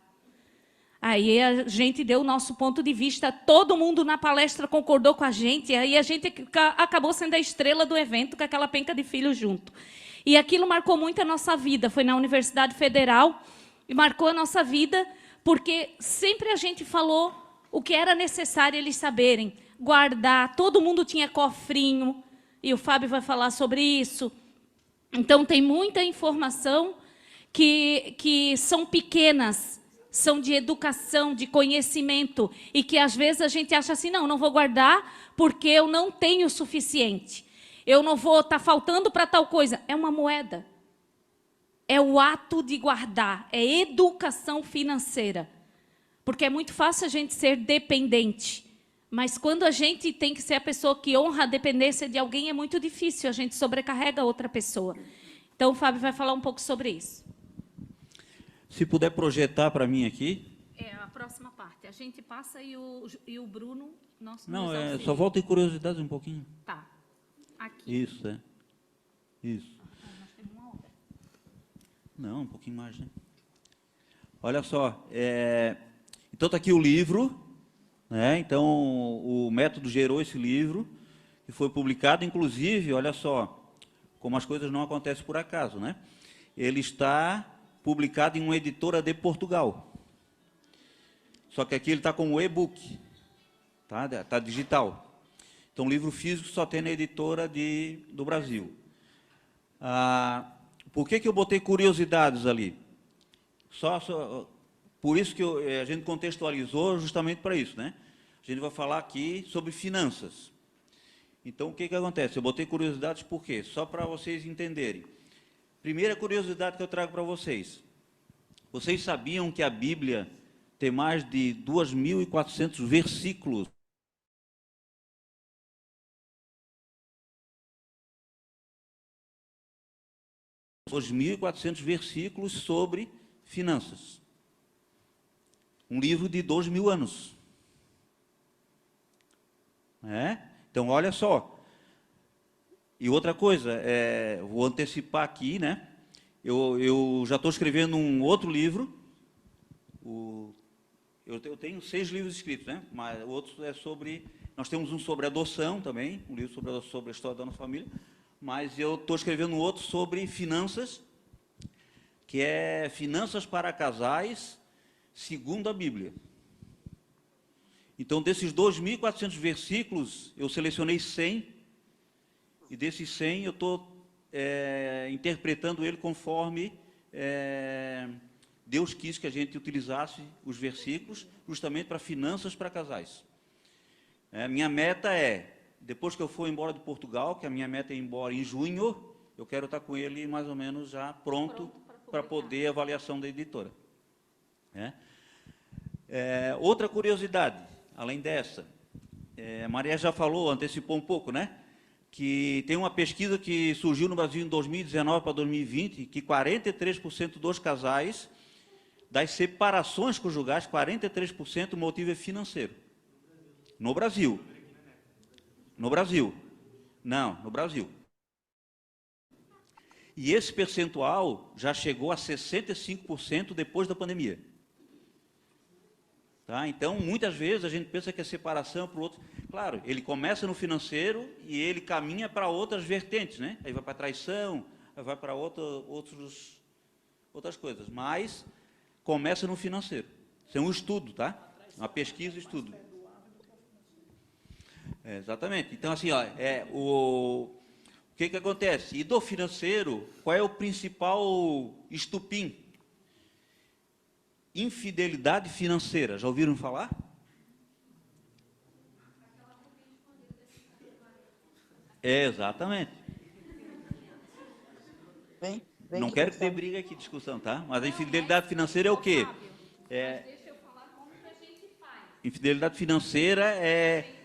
Aí a gente deu o nosso ponto de vista, todo mundo na palestra concordou com a gente, aí a gente acabou sendo a estrela do evento com aquela penca de filhos junto. E aquilo marcou muito a nossa vida, foi na Universidade Federal, e marcou a nossa vida, porque sempre a gente falou o que era necessário eles saberem, guardar, todo mundo tinha cofrinho, e o Fábio vai falar sobre isso. Então, tem muita informação que são pequenas, são de educação, de conhecimento, e que às vezes a gente acha assim, não vou guardar porque eu não tenho o suficiente. Eu não vou, está faltando para tal coisa. É uma moeda. É o ato de guardar, é educação financeira. Porque é muito fácil a gente ser dependente, mas quando a gente tem que ser a pessoa que honra a dependência de alguém, é muito difícil, a gente sobrecarrega outra pessoa. Então, o Fábio vai falar um pouco sobre isso. Se puder projetar para mim aqui. É a próxima parte. A gente passa e o Bruno... Não, só volta em curiosidades um pouquinho. Tá. Aqui. Isso, Isso. Nós temos uma hora. Não, um pouquinho mais, né? Olha só, então está aqui o livro, né? Então o método gerou esse livro, que foi publicado, inclusive, olha só, como as coisas não acontecem por acaso, né? Ele está publicado em uma editora de Portugal. Só que aqui ele está como e-book, tá? Está digital. Então, o livro físico só tem na editora do Brasil. Por que eu botei curiosidades ali? Por isso que a gente contextualizou justamente para isso, né? A gente vai falar aqui sobre finanças. Então, o que acontece? Eu botei curiosidades por quê? Só para vocês entenderem. Primeira curiosidade que eu trago para vocês. Vocês sabiam que a Bíblia tem mais de 2.400 versículos? 2.400 versículos sobre finanças. Um livro de 2.000 anos. Então, olha só. E outra coisa, vou antecipar aqui, né? Eu já estou escrevendo um outro livro. Eu tenho 6 livros escritos, né? Mas o outro é sobre... Nós temos um sobre adoção também, um livro sobre a história da nossa família. Mas eu estou escrevendo um outro sobre finanças, que é Finanças para Casais, segundo a Bíblia. Então, desses 2.400 versículos, eu selecionei 100, e desses 100 eu estou interpretando ele conforme Deus quis que a gente utilizasse os versículos, justamente para finanças para casais. Minha meta depois que eu for embora de Portugal, que a minha meta é ir embora em junho, eu quero estar com ele mais ou menos já pronto para poder avaliação da editora. Outra curiosidade, além dessa, Maria já falou, antecipou um pouco, né? que tem uma pesquisa que surgiu no Brasil em 2019 para 2020, que 43% dos casais, das separações conjugais, 43% o motivo é financeiro. No Brasil. No Brasil. Não, no Brasil. E esse percentual já chegou a 65% depois da pandemia. Tá? Então, muitas vezes, a gente pensa que a separação para o outro... Claro, ele começa no financeiro e ele caminha para outras vertentes, né? Aí vai para a traição, aí vai para outras coisas. Mas começa no financeiro. Isso é um estudo, tá? Uma pesquisa e estudo. Exatamente. Então, assim, ó, o que acontece? E do financeiro, qual é o principal estupim? Infidelidade financeira. Já ouviram falar? Exatamente. Não quero que tenha briga aqui, discussão, tá? Mas a infidelidade financeira é o quê? Infidelidade financeira é...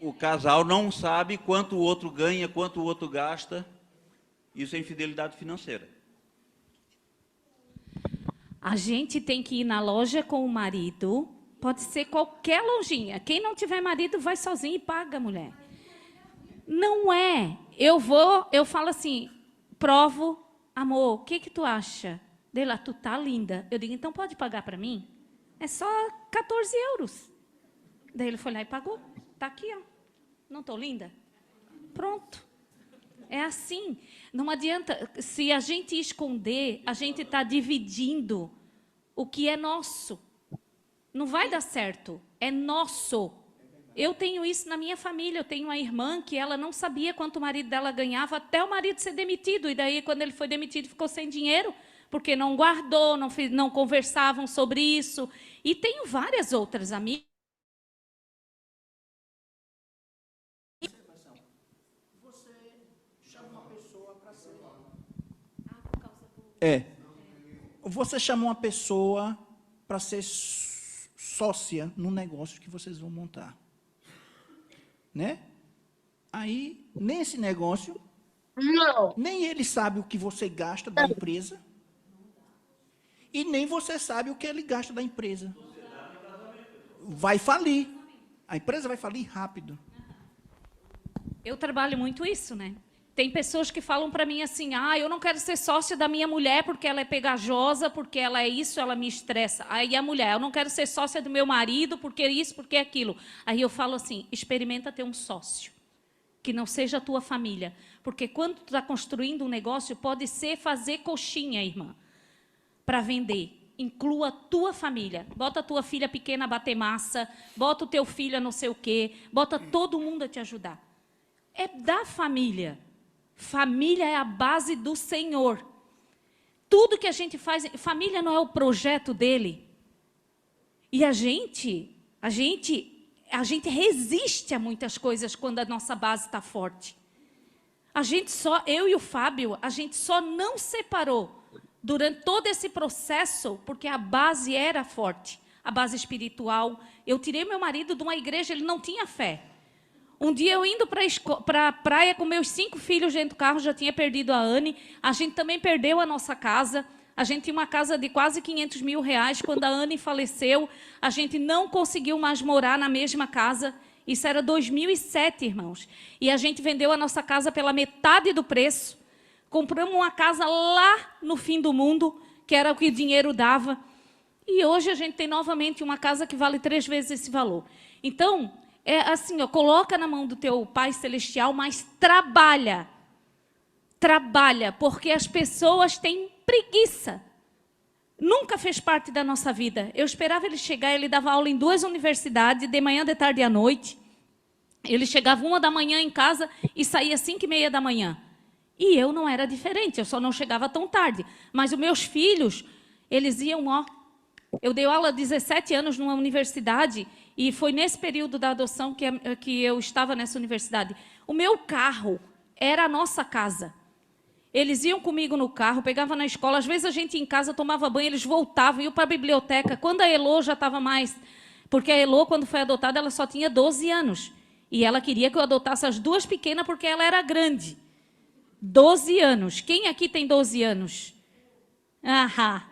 O casal não sabe quanto o outro ganha, quanto o outro gasta. Isso é infidelidade financeira. A gente tem que ir na loja com o marido, pode ser qualquer lojinha. Quem não tiver marido, vai sozinho e paga, mulher. Não é. Eu falo assim, provo, amor, o que tu acha? Dela, tu tá linda. Eu digo, então pode pagar para mim? É só 14 euros. Daí ele foi lá e pagou. Tá aqui, ó. Não tô linda? Pronto. É assim. Não adianta. Se a gente esconder, a gente está dividindo o que é nosso. Não vai dar certo. É nosso. Eu tenho isso na minha família. Eu tenho uma irmã que ela não sabia quanto o marido dela ganhava até o marido ser demitido. E daí, quando ele foi demitido, ficou sem dinheiro, porque não guardou, não conversavam sobre isso. E tenho várias outras amigas. Você chamou uma pessoa para ser sócia no negócio que vocês vão montar. Né? Aí, nesse negócio, nem ele sabe o que você gasta da empresa e nem você sabe o que ele gasta da empresa. Vai falir. A empresa vai falir rápido. Eu trabalho muito isso, né? Tem pessoas que falam para mim assim, eu não quero ser sócia da minha mulher porque ela é pegajosa, porque ela é isso, ela me estressa. Aí a mulher, eu não quero ser sócia do meu marido porque isso, porque aquilo. Aí eu falo assim, experimenta ter um sócio, que não seja a tua família. Porque quando tu está construindo um negócio, pode ser fazer coxinha, irmã, para vender. Inclua a tua família. Bota a tua filha pequena a bater massa, bota o teu filho a não sei o quê, bota todo mundo a te ajudar. É da família. Família é a base do Senhor. Tudo que a gente faz, família não é o projeto dele. E a gente resiste a muitas coisas quando a nossa base está forte. Eu e o Fábio, a gente só não separou durante todo esse processo porque a base era forte, a base espiritual. Eu tirei meu marido de uma igreja, ele não tinha fé. Um dia eu indo para a praia com meus 5 filhos dentro do carro, já tinha perdido a Anne, a gente também perdeu a nossa casa, a gente tinha uma casa de quase 500 mil reais, quando a Anne faleceu, a gente não conseguiu mais morar na mesma casa, isso era 2007, irmãos, e a gente vendeu a nossa casa pela metade do preço, compramos uma casa lá no fim do mundo, que era o que o dinheiro dava, e hoje a gente tem novamente uma casa que vale 3 vezes esse valor. Então, é assim, coloca na mão do teu Pai Celestial, mas trabalha. Trabalha, porque as pessoas têm preguiça. Nunca fez parte da nossa vida. Eu esperava ele chegar, ele dava aula em 2 universidades, de manhã, de tarde e à noite. Ele chegava 1 da manhã em casa e saía 5:30 da manhã. E eu não era diferente, eu só não chegava tão tarde. Mas os meus filhos, eles iam, eu dei aula há 17 anos numa universidade e foi nesse período da adoção que eu estava nessa universidade. O meu carro era a nossa casa. Eles iam comigo no carro, pegavam na escola. Às vezes a gente ia em casa, tomava banho, eles voltavam, iam para a biblioteca. Quando a Elô já estava mais... Porque a Elô, quando foi adotada, ela só tinha 12 anos. E ela queria que eu adotasse as 2 pequenas porque ela era grande. 12 anos. Quem aqui tem 12 anos? Aham.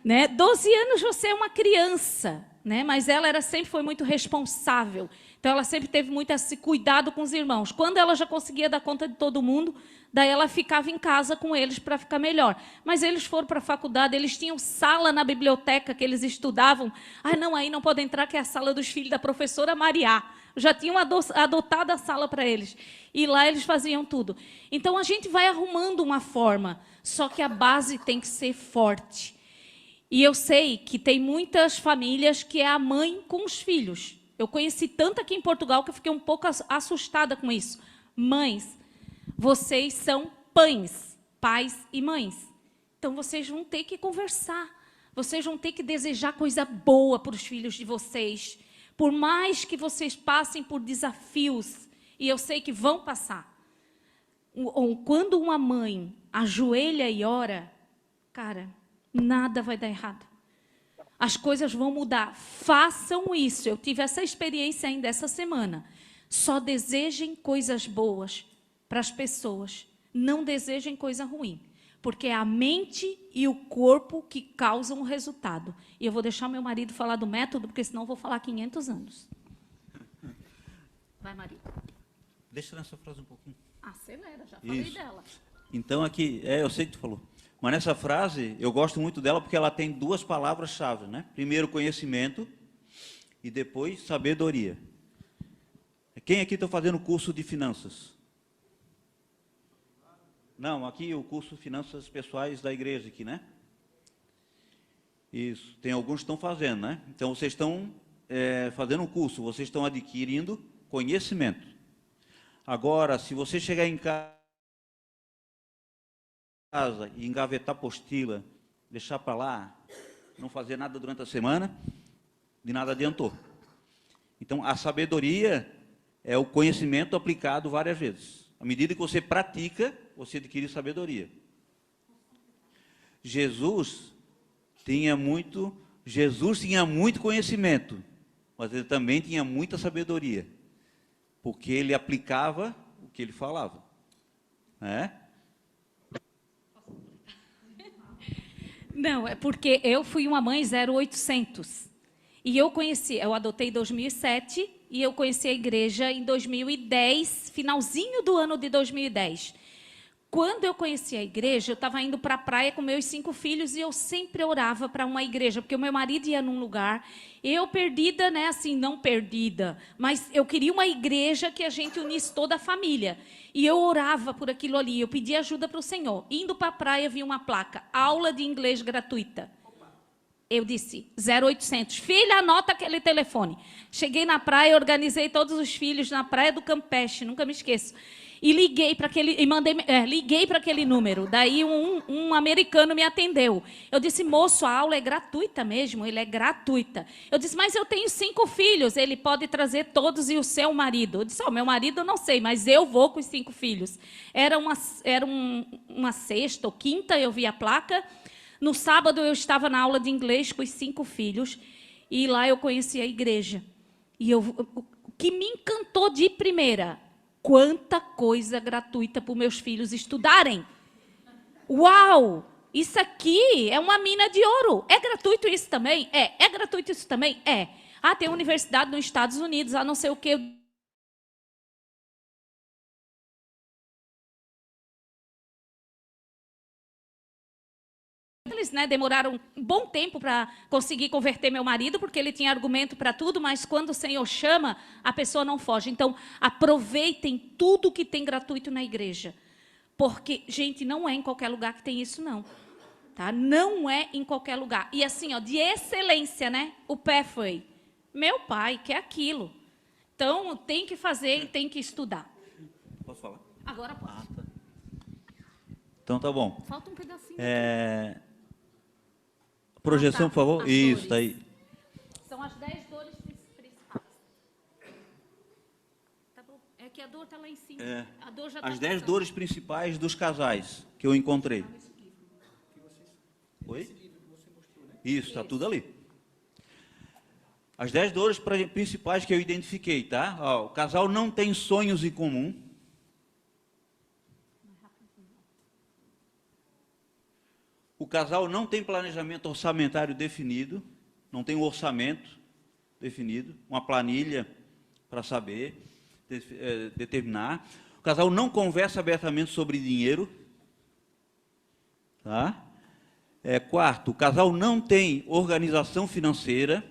Né? 12 anos você é uma criança, né? Mas ela sempre foi muito responsável. Então, ela sempre teve muito esse cuidado com os irmãos. Quando ela já conseguia dar conta de todo mundo, daí ela ficava em casa com eles para ficar melhor. Mas eles foram para a faculdade, eles tinham sala na biblioteca que eles estudavam. Ah, não, aí não pode entrar, que é a sala dos filhos da professora Mariá. Já tinham adotado a sala para eles. E lá eles faziam tudo. Então, a gente vai arrumando uma forma, só que a base tem que ser forte. E eu sei que tem muitas famílias que é a mãe com os filhos. Eu conheci tanto aqui em Portugal que eu fiquei um pouco assustada com isso. Mães, vocês são pães, pais e mães. Então, vocês vão ter que conversar. Vocês vão ter que desejar coisa boa para os filhos de vocês. Por mais que vocês passem por desafios, e eu sei que vão passar. Quando uma mãe ajoelha e ora, cara, nada vai dar errado. As coisas vão mudar. Façam isso. Eu tive essa experiência ainda essa semana. Só desejem coisas boas para as pessoas. Não desejem coisa ruim. Porque é a mente e o corpo que causam o resultado. E eu vou deixar meu marido falar do método, porque senão eu vou falar 500 anos. Vai, marido. Deixa nessa frase um pouquinho. Acelera, já falei Isso. dela. Então, aqui, eu sei que tu falou. Mas nessa frase, eu gosto muito dela porque ela tem 2 palavras-chave, né? Primeiro, conhecimento e depois, sabedoria. Quem aqui está fazendo curso de finanças? Não, aqui o curso de finanças pessoais da igreja aqui, né? Isso, tem alguns que estão fazendo, né? Então, vocês estão fazendo um curso, vocês estão adquirindo conhecimento. Agora, se você chegar em casa e engavetar apostila, deixar para lá, não fazer nada durante a semana, de nada adiantou. Então, a sabedoria é o conhecimento aplicado várias vezes. À medida que você pratica, você adquire sabedoria. Jesus tinha muito conhecimento, mas ele também tinha muita sabedoria, porque ele aplicava o que ele falava, né? Não, é porque eu fui uma mãe 0800. E eu adotei em 2007 e eu conheci a igreja em 2010, finalzinho do ano de 2010. Quando eu conheci a igreja, eu estava indo para a praia com meus 5 filhos e eu sempre orava para uma igreja, porque o meu marido ia num lugar, eu perdida, né, assim, não perdida, mas eu queria uma igreja que a gente unisse toda a família. E eu orava por aquilo ali, eu pedia ajuda para o Senhor. Indo para a praia, vi uma placa, aula de inglês gratuita. Eu disse, 0800, filha, anota aquele telefone. Cheguei na praia, organizei todos os filhos na praia do Campeche, nunca me esqueço. E liguei para aquele número. Daí um americano me atendeu. Eu disse, moço, a aula é gratuita mesmo? Ele é gratuita. Eu disse, mas eu tenho 5 filhos, ele pode trazer todos e o seu marido. Eu disse, meu marido eu não sei, mas eu vou com os 5 filhos. Era uma sexta ou quinta, eu vi a placa. No sábado eu estava na aula de inglês com os 5 filhos e lá eu conheci a igreja. E o que me encantou de primeira, quanta coisa gratuita para os meus filhos estudarem. Uau! Isso aqui é uma mina de ouro. É gratuito isso também? É gratuito isso também? É. Ah, tem universidade nos Estados Unidos, não sei o quê. Eles, né, demoraram um bom tempo para conseguir converter meu marido, porque ele tinha argumento para tudo, mas quando o Senhor chama, a pessoa não foge. Então, aproveitem tudo que tem gratuito na igreja. Porque, gente, não é em qualquer lugar que tem isso, não. Tá? Não é em qualquer lugar. E assim, de excelência, né? O Pathway. Meu pai quer aquilo. Então, tem que fazer e tem que estudar. Posso falar? Agora posso. Tá. Então, tá bom. Falta um pedacinho. Projeção, por favor. As Isso, dores. tá aí. São as 10 dores principais. Tá bom. É que a dor está lá em cima. A dor já As tá 10 dores principais dos casais que eu encontrei. Oi? Isso, está tudo ali. As 10 dores principais que eu identifiquei, tá? Ó, o casal não tem sonhos em comum. O casal não tem planejamento orçamentário definido, não tem um orçamento definido, uma planilha para saber, determinar. O casal não conversa abertamente sobre dinheiro. Tá? Quarto, o casal não tem organização financeira.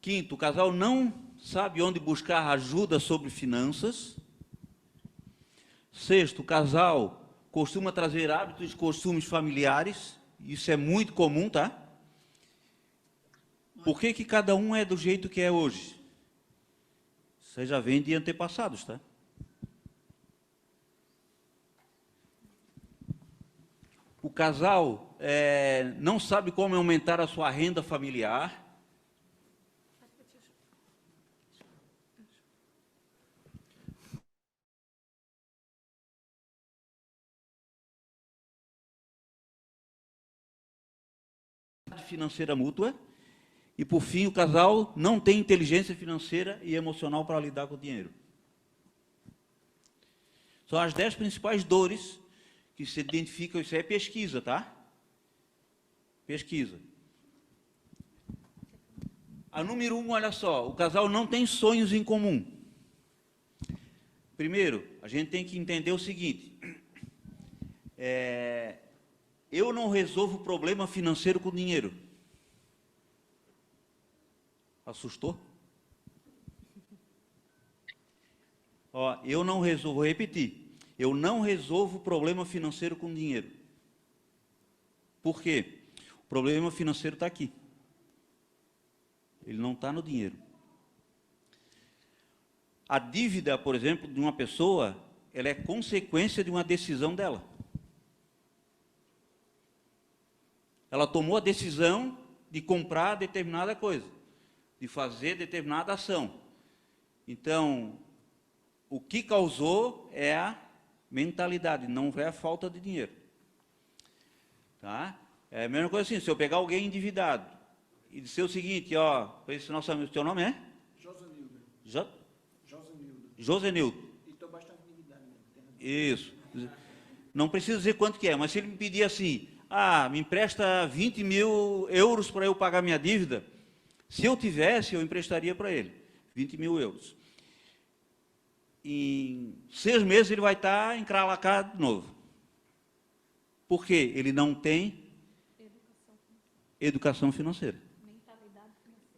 Quinto, o casal não sabe onde buscar ajuda sobre finanças. Sexto, o casal costuma trazer hábitos e costumes familiares. Isso é muito comum, tá? Por que que cada um é do jeito que é hoje? Você já vem de antepassados, tá? O casal não sabe como aumentar a sua renda familiar. Financeira mútua. E, por fim, o casal não tem inteligência financeira e emocional para lidar com o dinheiro. São as 10 principais dores que se identificam. Isso aí é pesquisa, tá? Pesquisa. A número 1, olha só, o casal não tem sonhos em comum. Primeiro, a gente tem que entender o seguinte. Eu não resolvo problema financeiro com dinheiro. Assustou? Ó, eu não resolvo, vou repetir. Eu não resolvo problema financeiro com dinheiro. Por quê? O problema financeiro está aqui. Ele não está no dinheiro. A dívida, por exemplo, de uma pessoa, ela é consequência de uma decisão dela. Ela tomou a decisão de comprar determinada coisa, de fazer determinada ação. Então, o que causou é a mentalidade, não é a falta de dinheiro. Tá? É a mesma coisa assim, se eu pegar alguém endividado e dizer o seguinte, ó, esse nosso amigo, teu nome é? Josenildo. Josenildo. E estou bastante endividado. Isso. Não preciso dizer quanto que é, mas se ele me pedir assim, me empresta 20 mil euros para eu pagar minha dívida, se eu tivesse, eu emprestaria para ele 20 mil euros. Em 6 meses ele vai estar encralacado de novo. Por quê? Ele não tem educação financeira.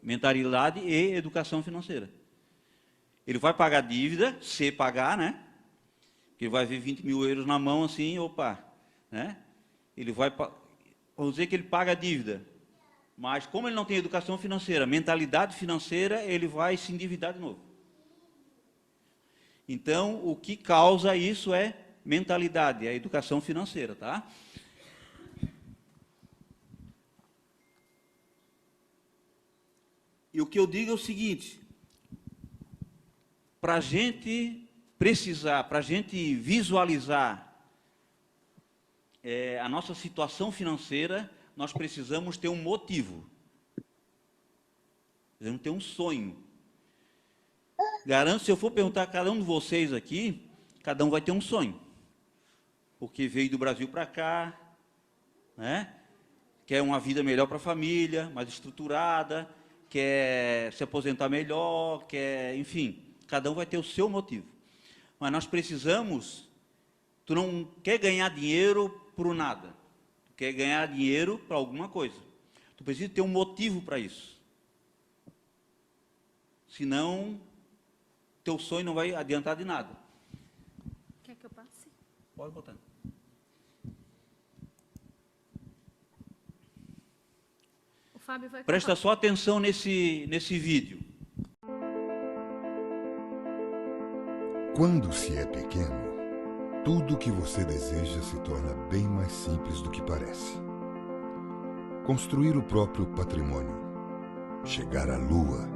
Mentalidade e educação financeira. Ele vai pagar dívida, se pagar, né? Ele vai ver 20 mil euros na mão assim, opa, né? Ele vai, vamos dizer que ele paga a dívida, mas como ele não tem educação financeira, mentalidade financeira, ele vai se endividar de novo. Então, o que causa isso é mentalidade, é a educação financeira, tá? E o que eu digo é o seguinte, para a gente precisar, para a gente visualizar a nossa situação financeira, nós precisamos ter um motivo. Precisamos ter um sonho. Garanto, se eu for perguntar a cada um de vocês aqui, cada um vai ter um sonho. Porque veio do Brasil para cá, né? Quer uma vida melhor para a família, mais estruturada, quer se aposentar melhor, quer, enfim, cada um vai ter o seu motivo. Mas nós precisamos, tu não quer ganhar dinheiro por nada, tu quer ganhar dinheiro para alguma coisa. Tu precisa ter um motivo para isso. Senão, teu sonho não vai adiantar de nada. Quer que eu passe? Pode botar. O Fábio vai Presta só atenção nesse vídeo. Quando se é pequeno, tudo o que você deseja se torna bem mais simples do que parece. Construir o próprio patrimônio, chegar à lua,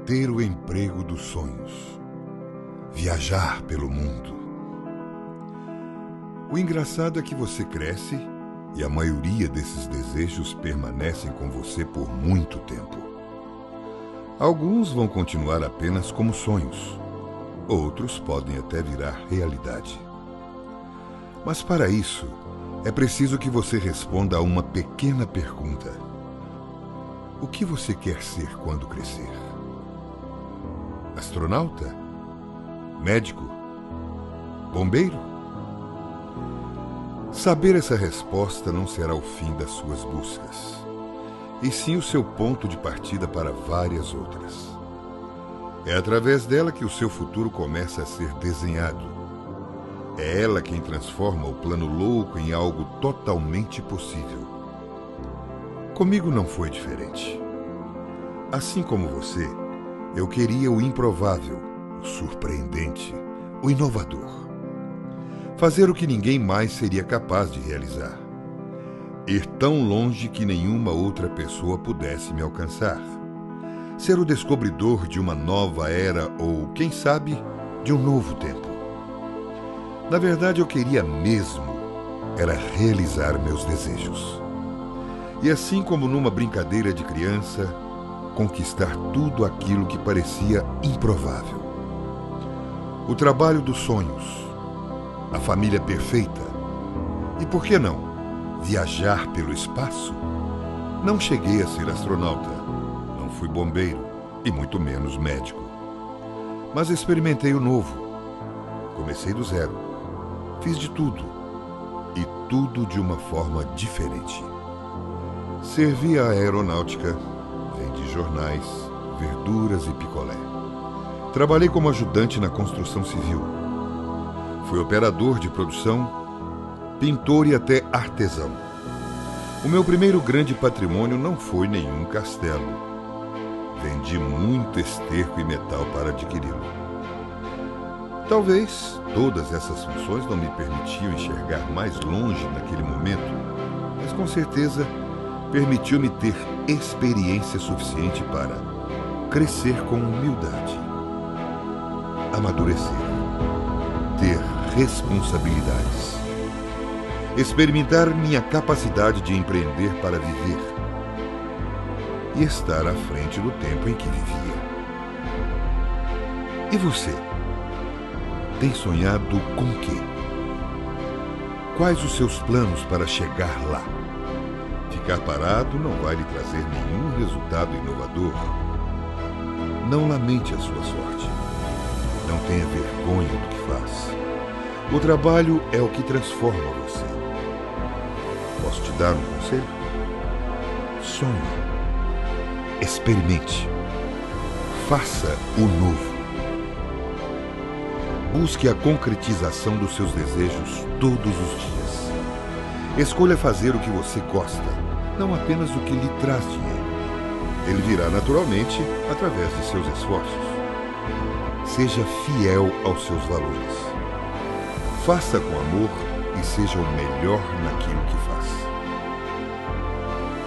ter o emprego dos sonhos, viajar pelo mundo. O engraçado é que você cresce e a maioria desses desejos permanecem com você por muito tempo. Alguns vão continuar apenas como sonhos. Outros podem até virar realidade. Mas para isso, é preciso que você responda a uma pequena pergunta. O que você quer ser quando crescer? Astronauta? Médico? Bombeiro? Saber essa resposta não será o fim das suas buscas, e sim o seu ponto de partida para várias outras. É através dela que o seu futuro começa a ser desenhado. É ela quem transforma o plano louco em algo totalmente possível. Comigo não foi diferente. Assim como você, eu queria o improvável, o surpreendente, o inovador. Fazer o que ninguém mais seria capaz de realizar. Ir tão longe que nenhuma outra pessoa pudesse me alcançar. Ser o descobridor de uma nova era ou, quem sabe, de um novo tempo. Na verdade, eu queria mesmo era realizar meus desejos. E assim como numa brincadeira de criança, conquistar tudo aquilo que parecia improvável. O trabalho dos sonhos, a família perfeita e, por que não, viajar pelo espaço? Não cheguei a ser astronauta, não fui bombeiro e muito menos médico. Mas experimentei o novo. Comecei do zero. Fiz de tudo. E tudo de uma forma diferente. Servi a aeronáutica, vendi jornais, verduras e picolé. Trabalhei como ajudante na construção civil. Fui operador de produção, pintor e até artesão. O meu primeiro grande patrimônio não foi nenhum castelo. Vendi muito esterco e metal para adquiri-lo. Talvez todas essas funções não me permitiam enxergar mais longe naquele momento, mas com certeza permitiu-me ter experiência suficiente para crescer com humildade, amadurecer, ter responsabilidades, experimentar minha capacidade de empreender para viver e estar à frente do tempo em que vivia. E você? Tem sonhado com o quê? Quais os seus planos para chegar lá? Ficar parado não vai lhe trazer nenhum resultado inovador. Não lamente a sua sorte. Não tenha vergonha do que faz. O trabalho é o que transforma você. Posso te dar um conselho? Sonhe. Experimente. Faça o novo. Busque a concretização dos seus desejos todos os dias. Escolha fazer o que você gosta, não apenas o que lhe traz dinheiro. Ele virá naturalmente através de seus esforços. Seja fiel aos seus valores. Faça com amor e seja o melhor naquilo que faz.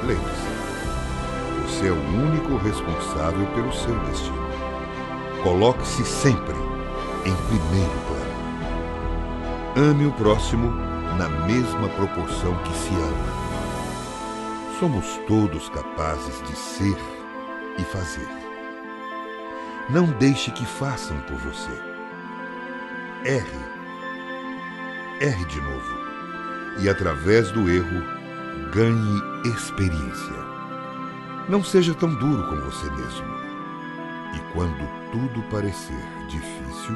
Lembre-se, você é o único responsável pelo seu destino. Coloque-se sempre em primeiro plano. Ame o próximo na mesma proporção que se ama. Somos todos capazes de ser e fazer. Não deixe que façam por você. Erre. Erre de novo. E através do erro, ganhe experiência. Não seja tão duro com você mesmo. E quando tudo parecer difícil,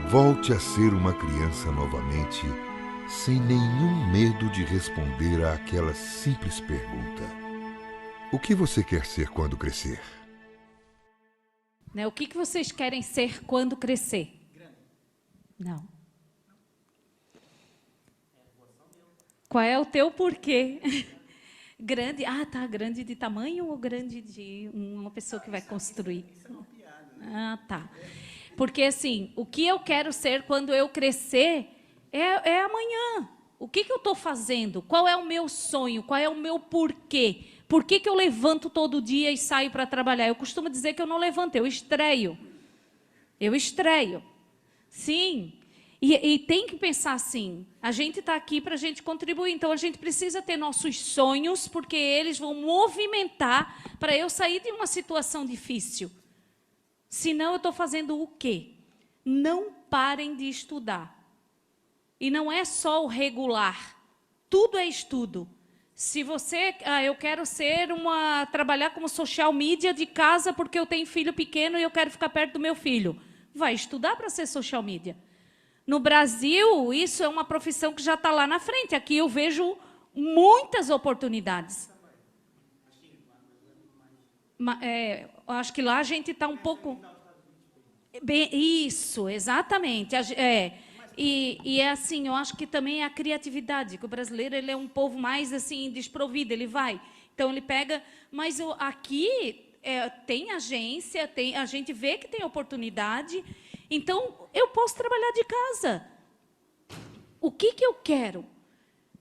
volte a ser uma criança novamente, sem nenhum medo de responder àquela simples pergunta. O que você quer ser quando crescer? Né, o que vocês querem ser quando crescer? Não. Qual é o teu porquê? Grande? Ah, tá. Grande de tamanho ou grande de uma pessoa que vai construir? Ah, tá. Porque, assim, o que eu quero ser quando eu crescer é amanhã. O que eu estou fazendo? Qual é o meu sonho? Qual é o meu porquê? Por que eu levanto todo dia e saio para trabalhar? Eu costumo dizer que eu não levanto, eu estreio. Eu estreio. Sim. E tem que pensar assim, a gente está aqui para a gente contribuir, então a gente precisa ter nossos sonhos, porque eles vão movimentar para eu sair de uma situação difícil. Senão eu estou fazendo o quê? Não parem de estudar. E não é só o regular, tudo é estudo. Se você, eu quero trabalhar como social media de casa porque eu tenho filho pequeno e eu quero ficar perto do meu filho, vai estudar para ser social media. No Brasil, isso é uma profissão que já está lá na frente. Aqui eu vejo muitas oportunidades. Acho que lá a gente está um pouco... Isso, exatamente. E é assim, eu acho que também é a criatividade, que o brasileiro ele é um povo mais assim desprovido, ele vai. Então, ele pega... Mas aqui tem agência, a gente vê que tem oportunidade... Então, eu posso trabalhar de casa. O que eu quero?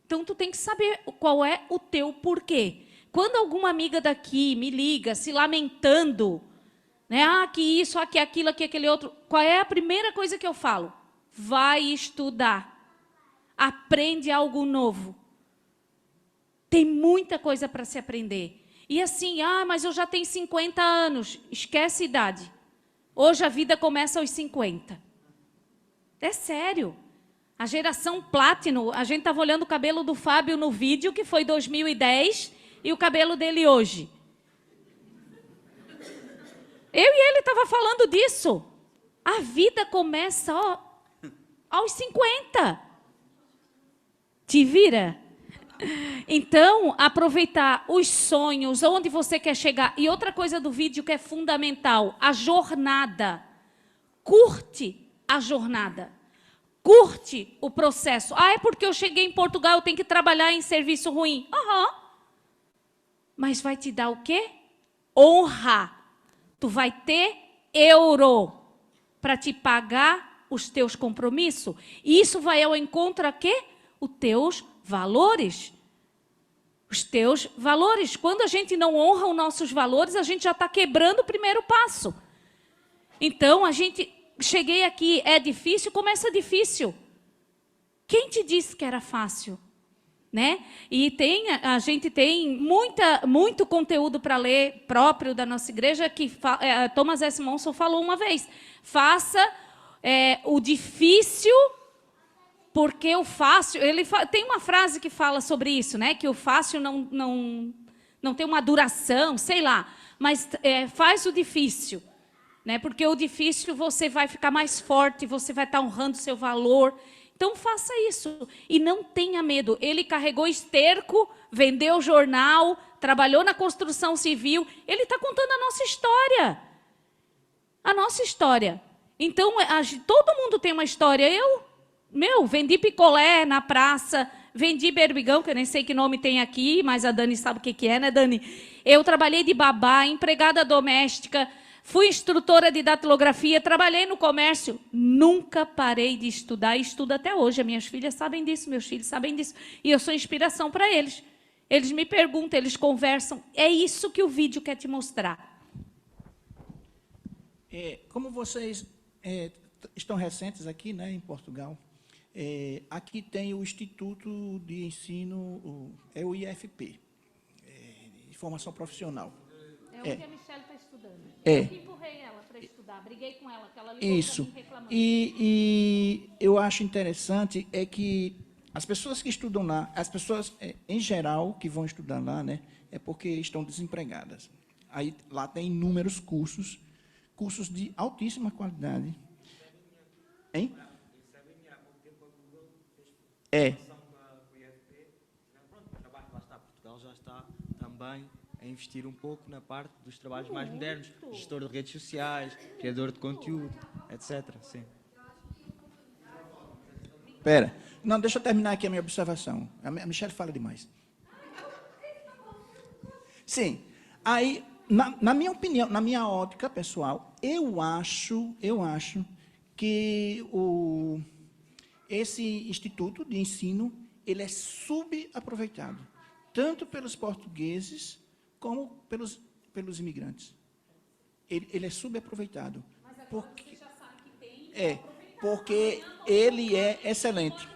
Então, tu tem que saber qual é o teu porquê. Quando alguma amiga daqui me liga, se lamentando, né? Que isso, que aquilo, que aquele outro, qual é a primeira coisa que eu falo? Vai estudar. Aprende algo novo. Tem muita coisa para se aprender. E assim, mas eu já tenho 50 anos. Esquece a idade. Hoje a vida começa aos 50. É sério. A geração Platinum, a gente estava olhando o cabelo do Fábio no vídeo, que foi 2010, e o cabelo dele hoje. Eu e ele estava falando disso. A vida começa aos 50. Te vira? Então, aproveitar os sonhos, onde você quer chegar. E outra coisa do vídeo que é fundamental, a jornada. Curte a jornada. Curte o processo. É porque eu cheguei em Portugal, eu tenho que trabalhar em serviço ruim. Mas vai te dar o quê? Honra. Tu vai ter euro para te pagar os teus compromissos. E isso vai ao encontro a quê? Os teus valores. Os teus valores. Quando a gente não honra os nossos valores, a gente já está quebrando o primeiro passo. Então, cheguei aqui, é difícil, começa difícil. Quem te disse que era fácil? Né? E a gente tem muito conteúdo para ler próprio da nossa igreja, que Thomas S. Monson falou uma vez. Faça o difícil... Porque o fácil... tem uma frase que fala sobre isso, né? Que o fácil não tem uma duração, sei lá. Mas faz o difícil. Né? Porque o difícil você vai ficar mais forte, você vai estar honrando o seu valor. Então, faça isso. E não tenha medo. Ele carregou esterco, vendeu jornal, trabalhou na construção civil. Ele está contando a nossa história. A nossa história. Então, todo mundo tem uma história. Vendi picolé na praça, vendi berbigão, que eu nem sei que nome tem aqui, mas a Dani sabe o que é, né, Dani? Eu trabalhei de babá, empregada doméstica, fui instrutora de datilografia, trabalhei no comércio, nunca parei de estudar e estudo até hoje. As minhas filhas sabem disso, meus filhos sabem disso, e eu sou inspiração para eles. Eles me perguntam, eles conversam. É isso que o vídeo quer te mostrar. Como vocês estão recentes aqui, né, em Portugal, aqui tem o Instituto de Ensino, o IFP, de Formação Profissional. O que a Michelle está estudando. Eu empurrei ela para estudar, briguei com ela, que ela ligou isso. para mim reclamando. E eu acho interessante que as pessoas que estudam lá, as pessoas, em geral, que vão estudar lá, né, é porque estão desempregadas. Aí, lá tem inúmeros cursos de altíssima qualidade. Hein? Portugal já está também a investir um pouco na parte dos trabalhos mais modernos, gestor de redes sociais, criador de conteúdo, etc. Sim. Espera. Não, deixa eu terminar aqui a minha observação. A Michelle fala demais. Sim. Aí, na minha opinião, na minha ótica pessoal, eu acho que esse instituto de ensino ele é subaproveitado, tanto pelos portugueses como pelos imigrantes. Ele é subaproveitado. Mas agora você já sabe que tem que aproveitar. porque ele é excelente.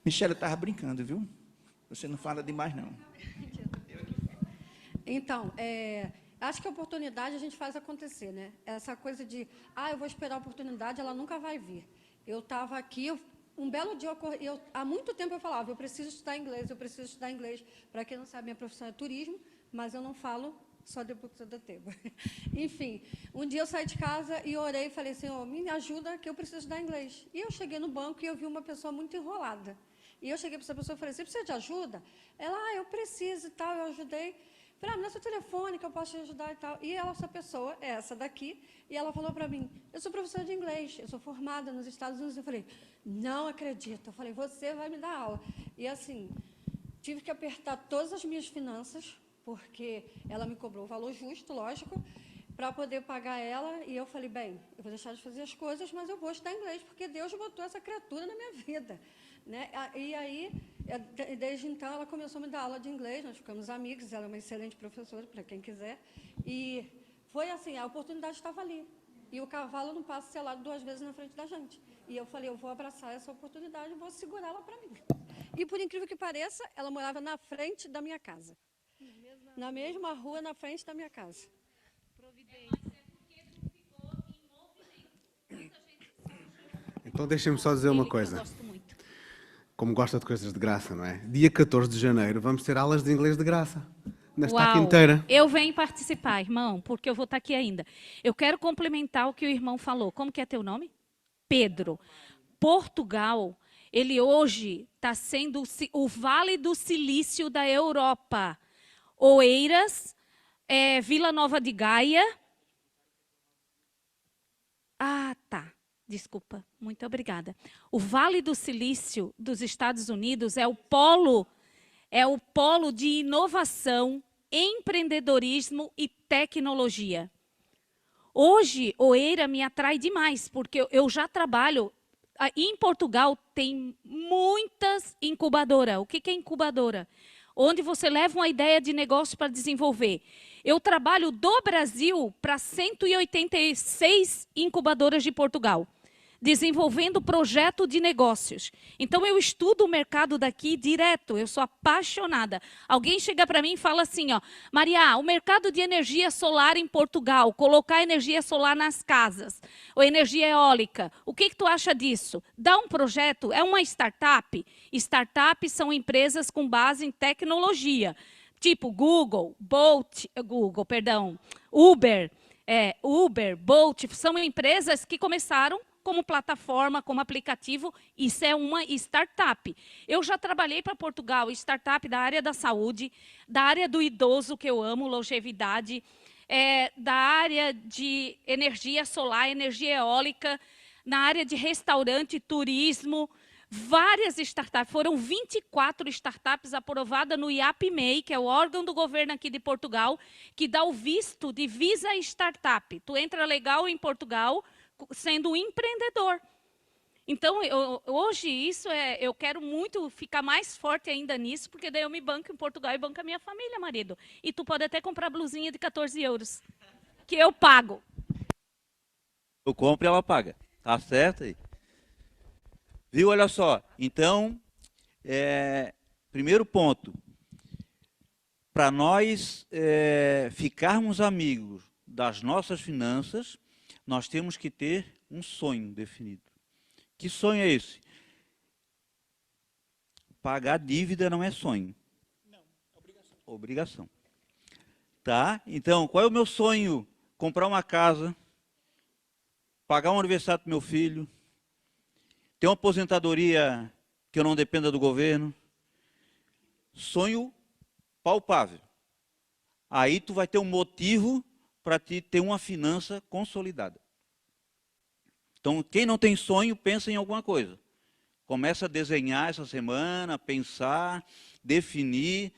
Michele, eu estava brincando, viu? Você não fala demais, não. Então, acho que a oportunidade a gente faz acontecer, né? Essa coisa de, eu vou esperar a oportunidade, ela nunca vai vir. Eu estava aqui, um belo dia, há muito tempo eu falava, eu preciso estudar inglês, eu preciso estudar inglês. Para quem não sabe, minha profissão é turismo, mas eu não falo só depois da teba. Enfim, um dia eu saí de casa e orei e falei, Senhor, me ajuda que eu preciso estudar inglês. E eu cheguei no banco e eu vi uma pessoa muito enrolada. E eu cheguei para essa pessoa e falei, você precisa de ajuda? Ela, eu preciso e tal, eu ajudei. Falei, me dá seu telefone que eu posso te ajudar e tal. E essa pessoa é essa daqui, e ela falou para mim, eu sou professora de inglês, eu sou formada nos Estados Unidos. Eu falei, não acredito. Eu falei, você vai me dar aula. E assim, tive que apertar todas as minhas finanças, porque ela me cobrou o valor justo, lógico, para poder pagar ela. E eu falei, bem, eu vou deixar de fazer as coisas, mas eu vou estudar inglês, porque Deus botou essa criatura na minha vida. Né? E aí, desde então, ela começou a me dar aula de inglês, nós ficamos amigos, ela é uma excelente professora, para quem quiser. E foi assim, a oportunidade estava ali. E o cavalo não passa selado 2 vezes na frente da gente. E eu falei, eu vou abraçar essa oportunidade, vou segurá-la para mim. E, por incrível que pareça, ela morava na frente da minha casa. Na mesma rua, na frente da minha casa. Então deixem-me só dizer uma coisa. Como gosta de coisas de graça, não é? Dia 14 de janeiro vamos ter aulas de inglês de graça. Nesta Uau, quinteira. eu venho participar, irmão, porque eu vou estar aqui ainda. Eu quero complementar o que o irmão falou. Como que é teu nome? Pedro. Portugal, ele hoje está sendo o Vale do Silício da Europa. Oeiras, Vila Nova de Gaia. Tá. Desculpa, muito obrigada. O Vale do Silício dos Estados Unidos é o polo de inovação, empreendedorismo e tecnologia. Hoje, Oeira me atrai demais, porque eu já trabalho. Em Portugal tem muitas incubadoras. O que é incubadora? Onde você leva uma ideia de negócio para desenvolver. Eu trabalho do Brasil para 186 incubadoras de Portugal, desenvolvendo projeto de negócios. Então, eu estudo o mercado daqui direto, eu sou apaixonada. Alguém chega para mim e fala assim, Maria, o mercado de energia solar em Portugal, colocar energia solar nas casas, ou energia eólica, o que tu acha disso? Dá um projeto, é uma startup? Startups são empresas com base em tecnologia, tipo Uber, Bolt, são empresas que começaram como plataforma, como aplicativo, isso é uma startup. Eu já trabalhei para Portugal, startup da área da saúde, da área do idoso, que eu amo, longevidade, da área de energia solar, energia eólica, na área de restaurante, turismo, várias startups. Foram 24 startups aprovadas no IAPMEI, que é o órgão do governo aqui de Portugal, que dá o visto de Visa Startup. Tu entra legal em Portugal, sendo um empreendedor. Então, hoje, eu quero muito ficar mais forte ainda nisso, porque daí eu me banco em Portugal e banco a minha família, marido. E tu pode até comprar blusinha de 14 euros, que eu pago. Eu compro e ela paga. Tá certo aí? Viu? Olha só. Então, primeiro ponto. Para nós ficarmos amigos das nossas finanças, nós temos que ter um sonho definido. Que sonho é esse? Pagar dívida não é sonho. Não, obrigação. Tá? Então, qual é o meu sonho? Comprar uma casa, pagar um aniversário para meu filho, ter uma aposentadoria que eu não dependa do governo. Sonho palpável. Aí tu vai ter um motivo para te ter uma finança consolidada. Então, quem não tem sonho, pensa em alguma coisa. Começa a desenhar essa semana, pensar, definir.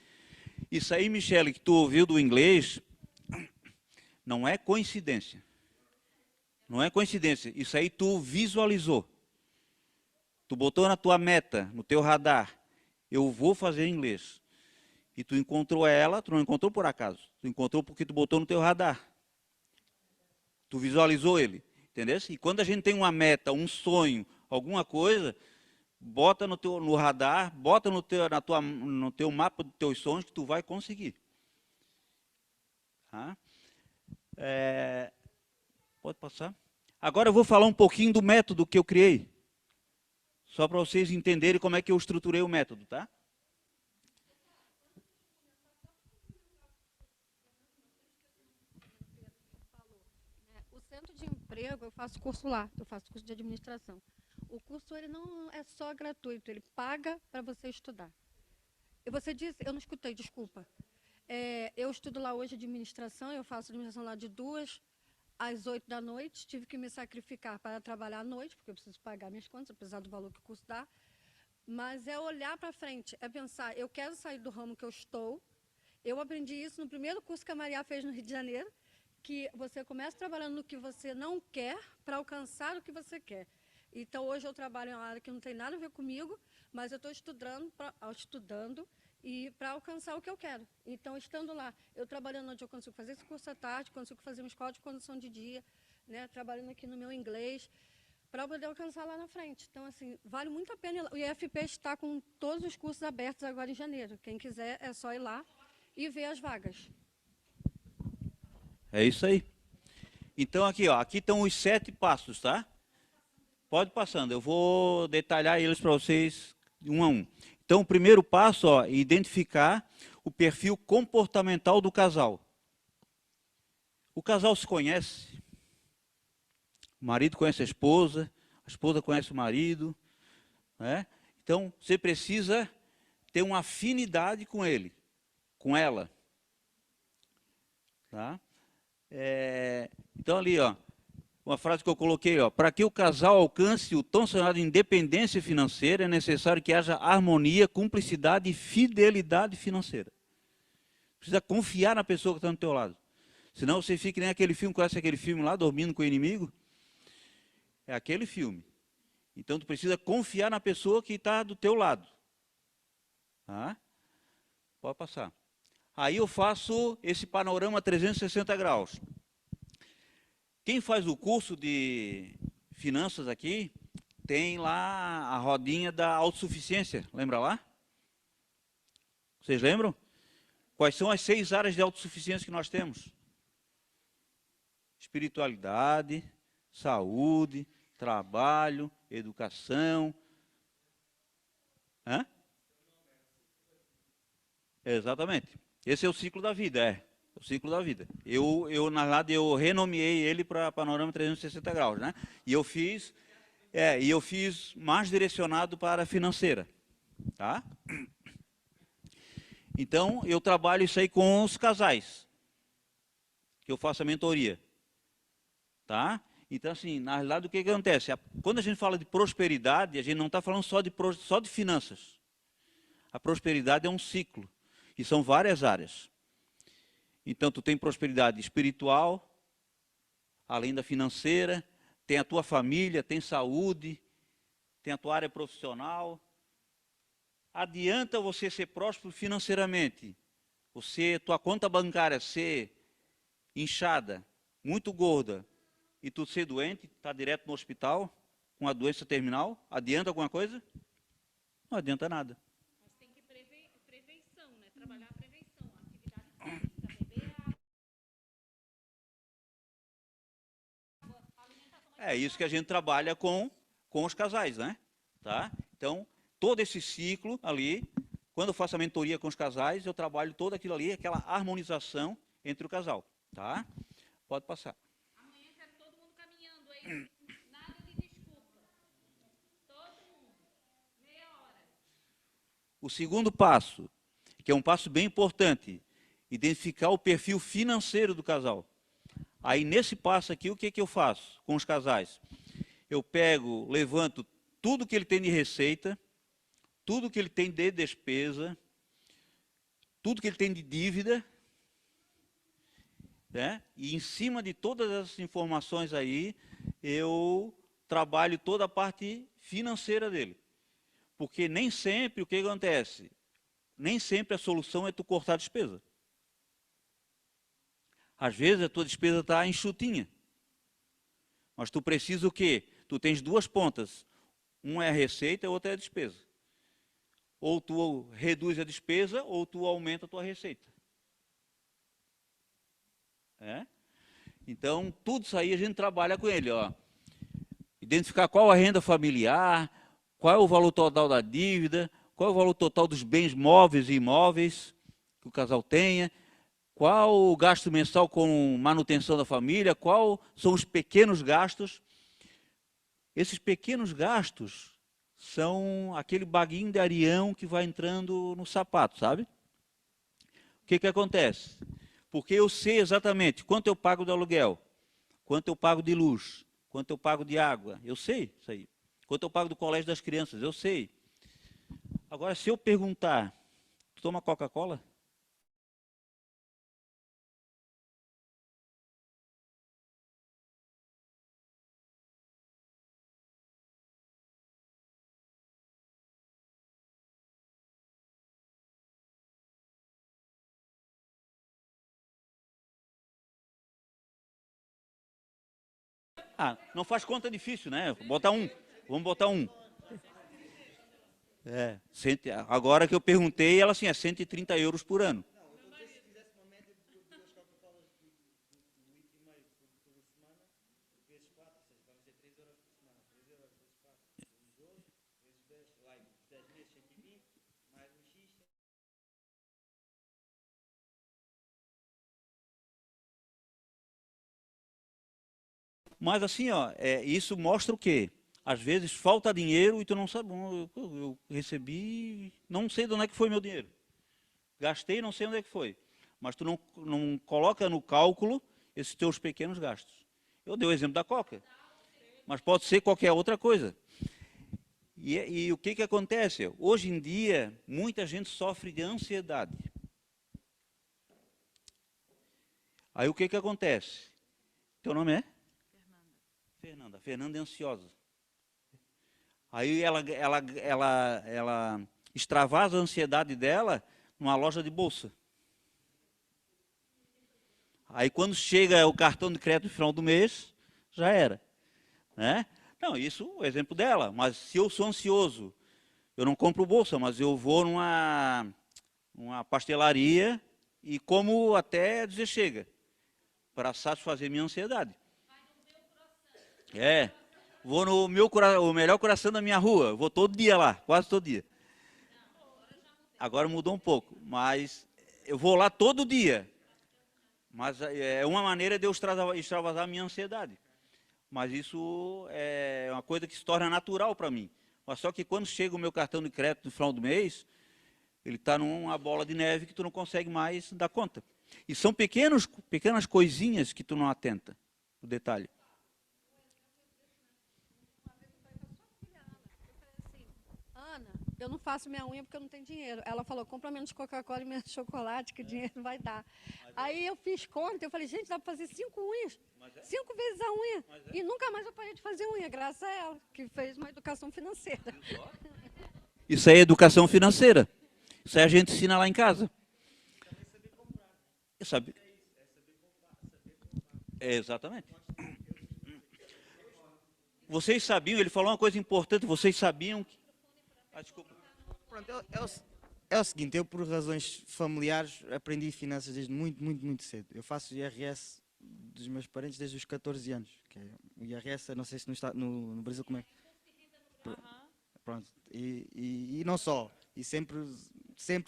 Isso aí, Michele, que tu ouviu do inglês, não é coincidência. Não é coincidência. Isso aí tu visualizou. Tu botou na tua meta, no teu radar, eu vou fazer inglês. E tu encontrou ela, tu não encontrou por acaso. Tu encontrou porque tu botou no teu radar. Tu visualizou ele. Entendeu? E quando a gente tem uma meta, um sonho, alguma coisa, bota no radar, bota no teu mapa dos teus sonhos que tu vai conseguir. Tá? Pode passar? Agora eu vou falar um pouquinho do método que eu criei. Só para vocês entenderem como é que eu estruturei o método, tá? O centro de emprego, eu faço curso lá, eu faço curso de administração. O curso ele não é só gratuito, ele paga para você estudar. E você disse, eu não escutei, desculpa. Eu estudo lá hoje administração, eu faço administração lá de 2 às 8 da noite. Tive que me sacrificar para trabalhar à noite, porque eu preciso pagar minhas contas, apesar do valor que o curso dá. Mas é olhar para frente, é pensar, eu quero sair do ramo que eu estou. Eu aprendi isso no primeiro curso que a Maria fez no Rio de Janeiro, que você começa trabalhando no que você não quer para alcançar o que você quer. Então, hoje eu trabalho em uma área que não tem nada a ver comigo, mas eu estou estudando e para alcançar o que eu quero. Então, estando lá, eu trabalhando onde eu consigo fazer esse curso à tarde, consigo fazer uma escola de condução de dia, né, trabalhando aqui no meu inglês, para poder alcançar lá na frente. Então, assim, vale muito a pena. O IFP está com todos os cursos abertos agora em janeiro. Quem quiser, é só ir lá e ver as vagas. É isso aí. Então, aqui estão os 7 passos, tá? Pode passando, eu vou detalhar eles para vocês um a um. Então, o primeiro passo, é identificar o perfil comportamental do casal. O casal se conhece. O marido conhece a esposa conhece o marido, né? Então, você precisa ter uma afinidade com ele, com ela. Tá? Então, ali, uma frase que eu coloquei, para que o casal alcance o tão sonhado independência financeira, é necessário que haja harmonia, cumplicidade e fidelidade financeira. Precisa confiar na pessoa que está do teu lado. Senão você fica nem aquele filme, conhece aquele filme lá, Dormindo com o Inimigo? É aquele filme. Então, tu precisa confiar na pessoa que está do teu lado. Tá? Pode passar. Aí eu faço esse panorama 360 graus. Quem faz o curso de finanças aqui, tem lá a rodinha da autossuficiência. Lembra lá? Vocês lembram? Quais são as 6 áreas de autossuficiência que nós temos? Espiritualidade, saúde, trabalho, educação. Exatamente. Esse é o ciclo da vida, o ciclo da vida. Na verdade, eu renomeei ele para Panorama 360 graus, né? E eu fiz mais direcionado para a financeira, tá? Então, eu trabalho isso aí com os casais, que eu faço a mentoria, tá? Então, assim, na realidade, o que acontece? Quando a gente fala de prosperidade, a gente não está falando só de finanças. A prosperidade é um ciclo, e são várias áreas. Então, tu tem prosperidade espiritual, além da financeira, tem a tua família, tem saúde, tem a tua área profissional. Adianta você ser próspero financeiramente, tua conta bancária ser inchada, muito gorda, e tu ser doente, está direto no hospital, com a doença terminal, adianta alguma coisa? Não adianta nada. Mas tem que prevenção, né? Trabalhar a prevenção, atividade física, beber água. É isso que a gente trabalha com os casais, né? Tá? Então, todo esse ciclo ali, quando eu faço a mentoria com os casais, eu trabalho todo aquilo ali, aquela harmonização entre o casal, tá? Pode passar. Amanhã quero todo mundo caminhando aí. Nada de desculpa. Todo mundo. Meia hora. O segundo passo, que é um passo bem importante, identificar o perfil financeiro do casal. Aí, nesse passo aqui, o que eu faço com os casais? Eu levanto tudo que ele tem de receita, tudo que ele tem de despesa, tudo que ele tem de dívida, né? E em cima de todas essas informações aí, eu trabalho toda a parte financeira dele. Porque nem sempre, o que acontece? Nem sempre a solução é tu cortar a despesa. Às vezes a tua despesa está enxutinha. Mas tu precisa o quê? Tu tens duas pontas. Uma é a receita, a outra é a despesa. Ou tu reduz a despesa, ou tu aumenta a tua receita. Então, tudo isso aí a gente trabalha com ele. Ó. Identificar qual a renda familiar, qual é o valor total da dívida, qual é o valor total dos bens móveis e imóveis que o casal tenha, qual o gasto mensal com manutenção da família, quais são os pequenos gastos. Esses pequenos gastos são aquele baguinho de areão que vai entrando no sapato, sabe? O que acontece? Porque eu sei exatamente quanto eu pago de aluguel, quanto eu pago de luz, quanto eu pago de água, eu sei isso aí. Quanto eu pago do colégio das crianças, eu sei. Agora, se eu perguntar, tu toma Coca-Cola? Ah, não faz conta difícil, né? Bota um. Vamos botar um. Agora que eu perguntei, ela assim, é 130 euros por ano. Mas assim, ó, isso mostra o quê? Às vezes falta dinheiro e tu não sabe. Eu recebi, não sei de onde é que foi meu dinheiro. Gastei, não sei onde é que foi. Mas tu não coloca no cálculo esses teus pequenos gastos. Eu dei o exemplo da Coca. Mas pode ser qualquer outra coisa. E o que acontece? Hoje em dia, muita gente sofre de ansiedade. Aí o que acontece? Teu nome é? Fernanda. Fernanda é ansiosa. Aí ela extravasa a ansiedade dela numa loja de bolsa. Aí quando chega o cartão de crédito no final do mês, já era. Né? Não, isso é o exemplo dela. Mas se eu sou ansioso, eu não compro bolsa, mas eu vou numa pastelaria e como até dizer chega, para satisfazer minha ansiedade. Vou no o melhor coração da minha rua, vou todo dia lá, quase todo dia. Agora mudou um pouco, mas eu vou lá todo dia. Mas é uma maneira de eu extravasar a minha ansiedade. Mas isso é uma coisa que se torna natural para mim. Mas só que quando chega o meu cartão de crédito no final do mês, ele está numa bola de neve que tu não consegue mais dar conta. E são pequenas coisinhas que tu não atenta, o detalhe. Eu não faço minha unha porque eu não tenho dinheiro. Ela falou, compra menos Coca-Cola e menos chocolate, que dinheiro não vai dar. Aí eu fiz conta, eu falei, gente, dá para fazer 5 unhas. 5 vezes a unha. E nunca mais eu parei de fazer unha, graças a ela, que fez uma educação financeira. Isso aí é educação financeira. Isso aí a gente ensina lá em casa. Sabe? Exatamente. Vocês sabiam, ele falou uma coisa importante, vocês sabiam que... desculpa. Pronto, é o seguinte, eu por razões familiares aprendi finanças desde muito cedo. Eu faço IRS dos meus parentes desde os 14 anos. Que é, o IRS, não sei se no Brasil como é. Pronto, e não só. E sempre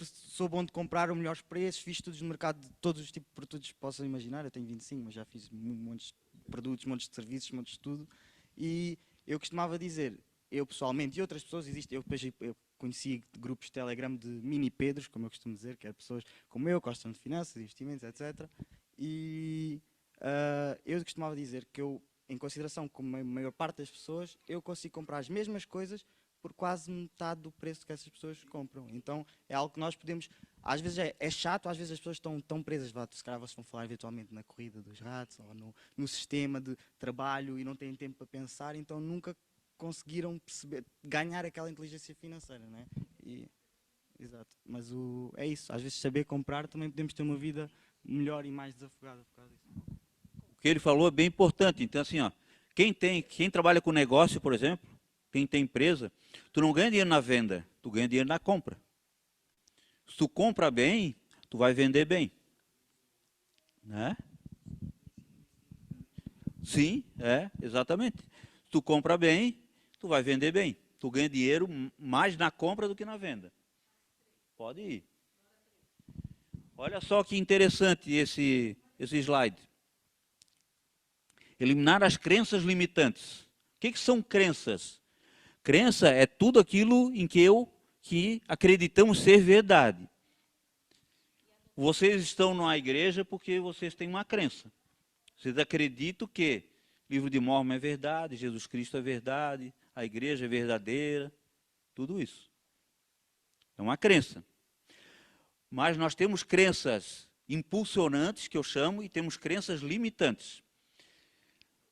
sou bom de comprar os melhores preços, fiz estudos no mercado de todos os tipos de produtos que possam imaginar. Eu tenho 25, mas já fiz montes de produtos, montes de serviços, montes de tudo. E eu costumava dizer... Eu pessoalmente e outras pessoas existem, eu conheci grupos de Telegram de mini Pedros, como eu costumo dizer, que é pessoas como eu, que gostam de finanças, investimentos, etc. E eu costumava dizer que eu, em consideração como a maior parte das pessoas, eu consigo comprar as mesmas coisas por quase metade do preço que essas pessoas compram. Então é algo que nós podemos, às vezes é chato, às vezes as pessoas estão tão presas, se calhar vocês vão falar eventualmente na corrida dos ratos, ou no sistema de trabalho e não têm tempo para pensar, então nunca conseguiram ganhar aquela inteligência financeira, né? Exato. Mas é isso. Às vezes saber comprar também podemos ter uma vida melhor e mais desafogada por causa disso. O que ele falou é bem importante. Então assim, ó, Quem trabalha com negócio, por exemplo, quem tem empresa, tu não ganha dinheiro na venda, tu ganha dinheiro na compra. Se tu compra bem, tu vai vender bem. Né? Sim, exatamente. Se tu compra bem, tu vai vender bem. Tu ganha dinheiro mais na compra do que na venda. Pode ir. Olha só que interessante esse slide. Eliminar as crenças limitantes. O que são crenças? Crença é tudo aquilo em que acreditamos ser verdade. Vocês estão numa igreja porque vocês têm uma crença. Vocês acreditam que o livro de Mórmon é verdade, Jesus Cristo é verdade, a igreja é verdadeira, tudo isso. É uma crença. Mas nós temos crenças impulsionantes, que eu chamo, e temos crenças limitantes.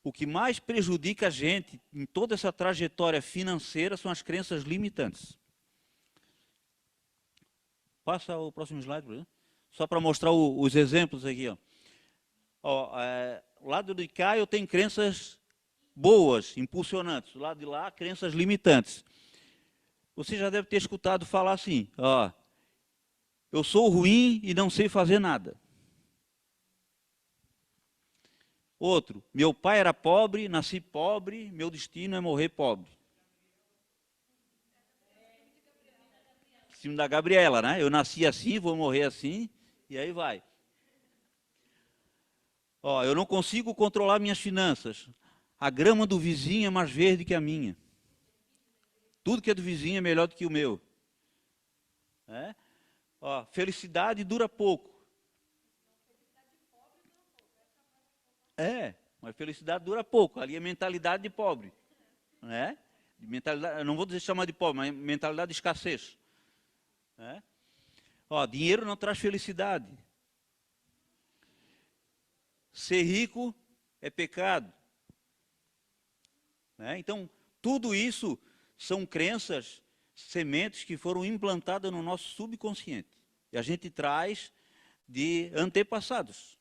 O que mais prejudica a gente em toda essa trajetória financeira são as crenças limitantes. Passa o próximo slide, por exemplo. Só para mostrar os exemplos aqui. Ó, o lado de cá eu tenho crenças boas, impulsionantes. Do lado de lá, crenças limitantes. Você já deve ter escutado falar assim, ó, eu sou ruim e não sei fazer nada. Outro, meu pai era pobre, nasci pobre, meu destino é morrer pobre. Filme da Gabriela, né? Eu nasci assim, vou morrer assim, e aí vai. Ó, eu não consigo controlar minhas finanças. A grama do vizinho é mais verde que a minha. Tudo que é do vizinho é melhor do que o meu. Ó, felicidade dura pouco. Mas felicidade dura pouco. Ali é mentalidade de pobre. Né? Mentalidade, eu não vou chamar de pobre, mas mentalidade de escassez. Ó, dinheiro não traz felicidade. Ser rico é pecado. Então, tudo isso são crenças, sementes que foram implantadas no nosso subconsciente. E a gente traz de antepassados.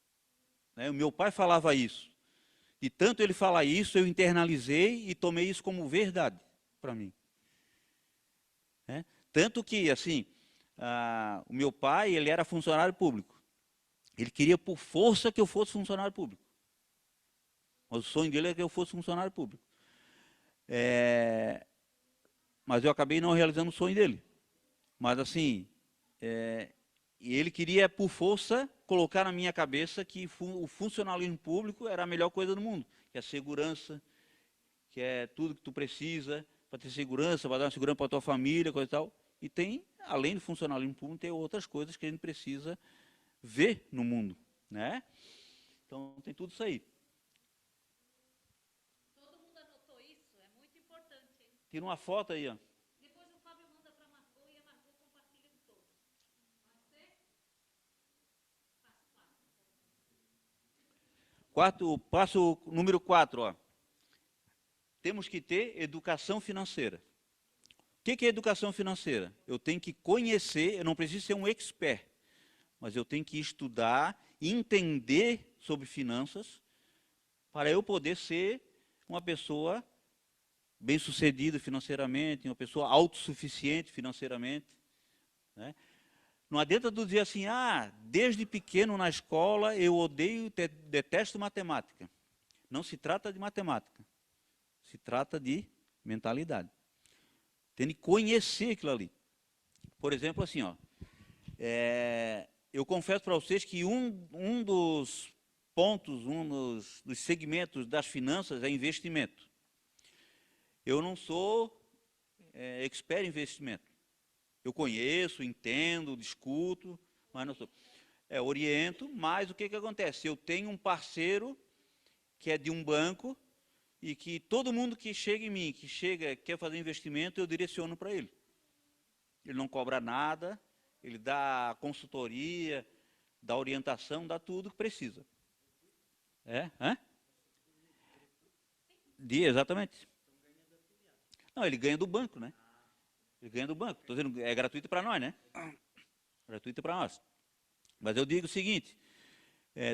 O meu pai falava isso. E tanto ele falar isso, eu internalizei e tomei isso como verdade para mim. Tanto que, assim, o meu pai, ele era funcionário público. Ele queria por força que eu fosse funcionário público. Mas o sonho dele é que eu fosse funcionário público. Mas eu acabei não realizando o sonho dele. Mas, assim, e ele queria, por força, colocar na minha cabeça que o funcionalismo público era a melhor coisa do mundo. Que é a segurança, que é tudo que tu precisa para ter segurança, para dar uma segurança para a tua família, coisa e tal. E tem, além do funcionalismo público, tem outras coisas que a gente precisa ver no mundo. Né? Então, tem tudo isso aí. Todo mundo anotou isso? É muito importante. Hein? Tira uma foto aí, ó. Depois o Fábio manda para a Margot e a Margot compartilha com todos. Pode ser? Passo número 4, ó. Temos que ter educação financeira. O que é educação financeira? Eu tenho que conhecer, eu não preciso ser um expert, mas eu tenho que estudar, entender sobre finanças, para eu poder ser uma pessoa bem-sucedida financeiramente, uma pessoa autossuficiente financeiramente. Né? Não adianta tu dizer assim, desde pequeno na escola eu odeio, detesto matemática. Não se trata de matemática, se trata de mentalidade. Tem que conhecer aquilo ali. Por exemplo, assim, ó, eu confesso para vocês que um dos pontos, dos segmentos das finanças é investimento. Eu não sou expert em investimento. Eu conheço, entendo, discuto, mas não sou. Oriento, mas o que acontece? Eu tenho um parceiro que é de um banco e que todo mundo que chega em mim, quer fazer investimento, eu direciono para ele. Ele não cobra nada, ele dá consultoria, dá orientação, dá tudo que precisa. Exatamente. Não, ele ganha do banco, né? Ele ganha do banco. Estou dizendo, é gratuito para nós, né? Gratuito para nós. Mas eu digo o seguinte,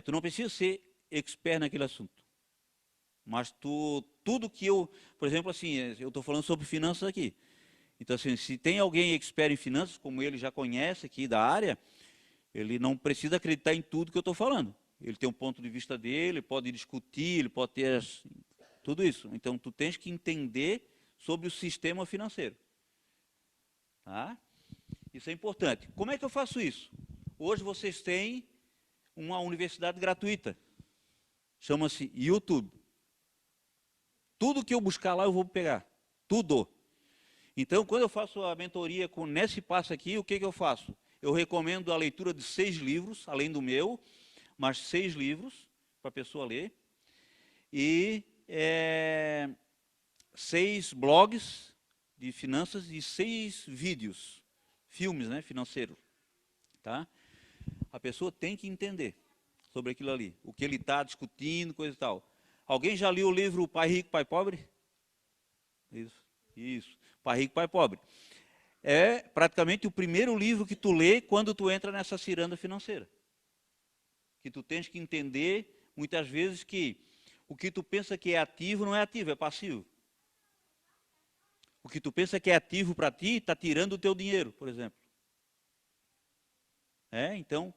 tu não precisa ser expert naquele assunto. Mas tudo que eu, por exemplo, assim, eu estou falando sobre finanças aqui. Então, assim, se tem alguém expert em finanças, como ele já conhece aqui da área, ele não precisa acreditar em tudo que eu estou falando. Ele tem um ponto de vista dele, pode discutir, ele pode ter tudo isso. Então, tu tens que entender sobre o sistema financeiro. Tá? Isso é importante. Como é que eu faço isso? Hoje vocês têm uma universidade gratuita. Chama-se YouTube. Tudo que eu buscar lá, eu vou pegar. Tudo. Então, quando eu faço a mentoria nesse passo aqui, o que eu faço? Eu recomendo a leitura de 6 livros, além do meu, mas 6 livros para a pessoa ler. E 6 blogs de finanças e 6 vídeos, filmes, né, financeiros. Tá? A pessoa tem que entender sobre aquilo ali, o que ele está discutindo, coisa e tal. Alguém já leu o livro Pai Rico, Pai Pobre? Isso. Pai Rico, Pai Pobre. É praticamente o primeiro livro que tu lê quando tu entra nessa ciranda financeira. Que tu tens que entender, muitas vezes, que o que tu pensa que é ativo não é ativo, é passivo. O que tu pensa que é ativo para ti, está tirando o teu dinheiro, por exemplo. Então,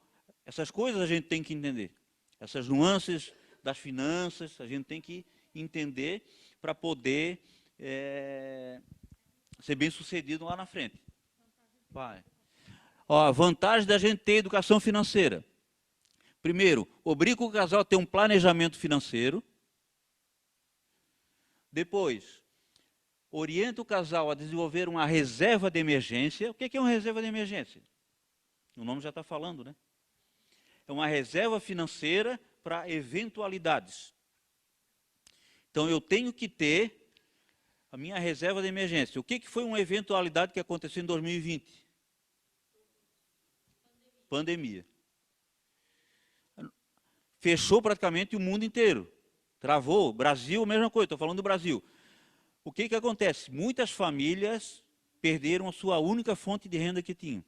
essas coisas a gente tem que entender. Essas nuances das finanças, a gente tem que entender para poder ser bem sucedido lá na frente. Vai. A vantagem da gente ter educação financeira. Primeiro, obriga o casal a ter um planejamento financeiro. Depois, orienta o casal a desenvolver uma reserva de emergência. O que é uma reserva de emergência? O nome já está falando, né? É uma reserva financeira para eventualidades. Então, eu tenho que ter a minha reserva de emergência. O que foi uma eventualidade que aconteceu em 2020? Pandemia. Fechou praticamente o mundo inteiro. Travou. Brasil, a mesma coisa. Estou falando do Brasil. O que acontece? Muitas famílias perderam a sua única fonte de renda que tinham.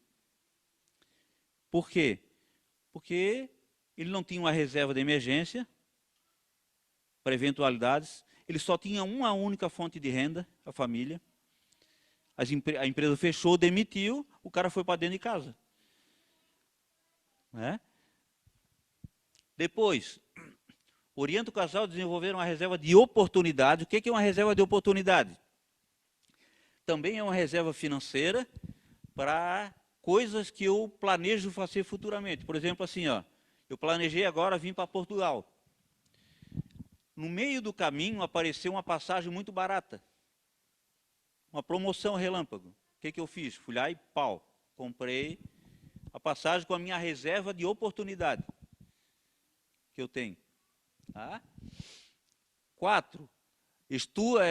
Por quê? Porque ele não tinha uma reserva de emergência para eventualidades. Ele só tinha uma única fonte de renda, a família. A empresa fechou, demitiu, o cara foi para dentro de casa. Depois, orienta o casal a desenvolver uma reserva de oportunidade. O que é uma reserva de oportunidade? Também é uma reserva financeira para coisas que eu planejo fazer futuramente. Por exemplo, assim, eu planejei agora vir para Portugal. No meio do caminho apareceu uma passagem muito barata. Uma promoção relâmpago. O que eu fiz? Fui lá e comprei a passagem com a minha reserva de oportunidade que eu tenho. Tá? 4.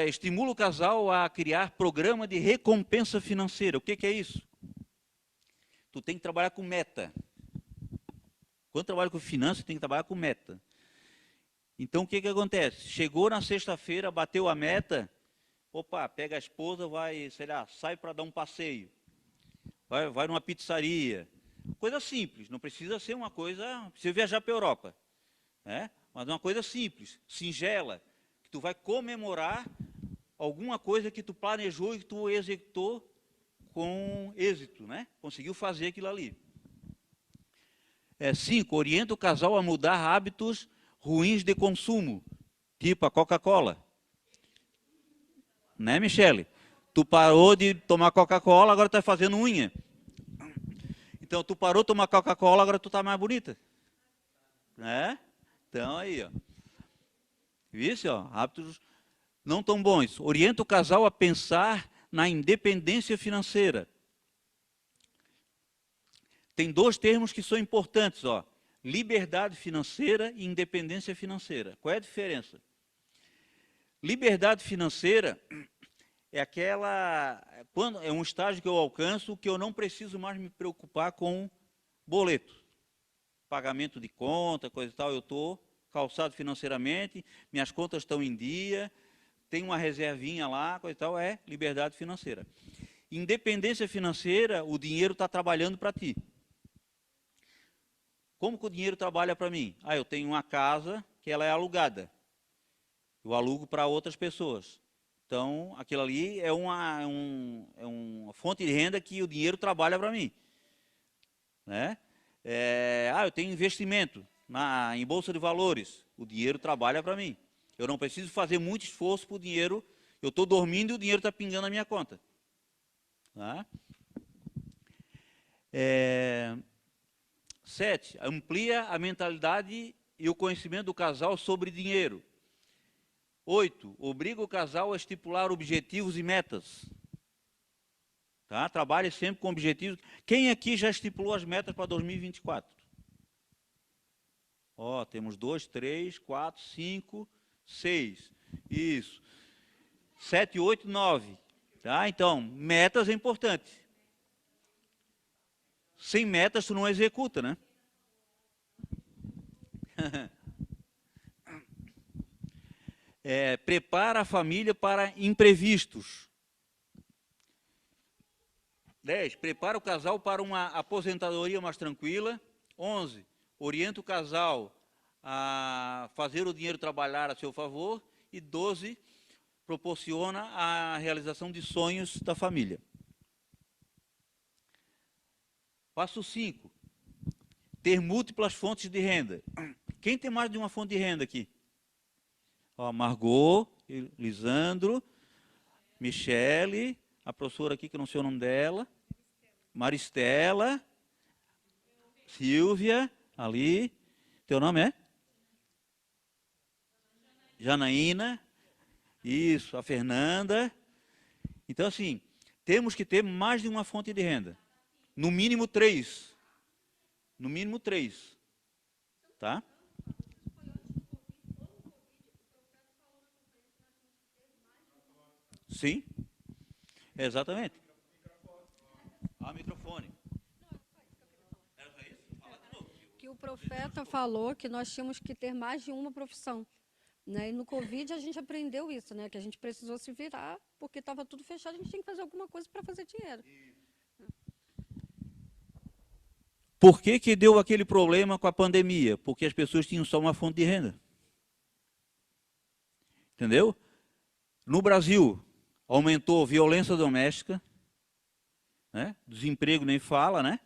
Estimula o casal a criar programa de recompensa financeira. O que é isso? Tu tem que trabalhar com meta. Quando trabalha com finanças, tem que trabalhar com meta. Então, o que acontece? Chegou na sexta-feira, bateu a meta, pega a esposa, vai, sai para dar um passeio. Vai numa pizzaria. Coisa simples, não precisa ser uma coisa... Precisa viajar para a Europa. Mas uma coisa simples, singela, que tu vai comemorar alguma coisa que tu planejou e que tu executou com êxito, né? Conseguiu fazer aquilo ali. 5, orienta o casal a mudar hábitos ruins de consumo, tipo a Coca-Cola. Né, Michele? Tu parou de tomar Coca-Cola, agora tu está fazendo unha. Então, tu parou de tomar Coca-Cola, agora tu está mais bonita. Né? Então, aí, Viu, hábitos não tão bons. Orienta o casal a pensar na independência financeira. Tem 2 termos que são importantes, liberdade financeira e independência financeira. Qual é a diferença? Liberdade financeira é um estágio que eu alcanço que eu não preciso mais me preocupar com boleto, pagamento de conta, coisa e tal. Eu estou calçado financeiramente, minhas contas estão em dia, tem uma reservinha lá, coisa e tal, é liberdade financeira. Independência financeira, o dinheiro está trabalhando para ti. Como que o dinheiro trabalha para mim? Eu tenho uma casa que ela é alugada. eu alugo para outras pessoas. Então, aquilo ali é uma fonte de renda que o dinheiro trabalha para mim. Né? Eu tenho investimento em bolsa de valores, o dinheiro trabalha para mim. Eu não preciso fazer muito esforço para o dinheiro, eu estou dormindo e o dinheiro está pingando na minha conta. Tá? 7. Amplia a mentalidade e o conhecimento do casal sobre dinheiro. 8. Obriga o casal a estipular objetivos e metas. Tá? Trabalhe sempre com objetivos. Quem aqui já estipulou as metas para 2024? Temos 2, 3, 4, 5, 6. Isso. 7, 8, 9. Tá? Então, metas é importante. Sem metas, tu não executa, né? Prepara a família para imprevistos. 10. Prepara o casal para uma aposentadoria mais tranquila. 11. Orienta o casal a fazer o dinheiro trabalhar a seu favor. E 12. Proporciona a realização de sonhos da família. Passo 5. Ter múltiplas fontes de renda. Quem tem mais de uma fonte de renda aqui? Margot, Lisandro, Michele, a professora aqui, que eu não sei o nome dela, Maristela, Silvia, ali. Teu nome é? Janaína. Isso, a Fernanda. Então, assim, temos que ter mais de uma fonte de renda. No mínimo 3. No mínimo 3. Tá? Sim, exatamente. Microfone. Que o profeta falou que nós tínhamos que ter mais de uma profissão. Né? E no Covid a gente aprendeu isso, né? Que a gente precisou se virar, porque estava tudo fechado, a gente tinha que fazer alguma coisa para fazer dinheiro. Por que deu aquele problema com a pandemia? Porque as pessoas tinham só uma fonte de renda. Entendeu? No Brasil, aumentou violência doméstica, né? Desemprego nem fala, né?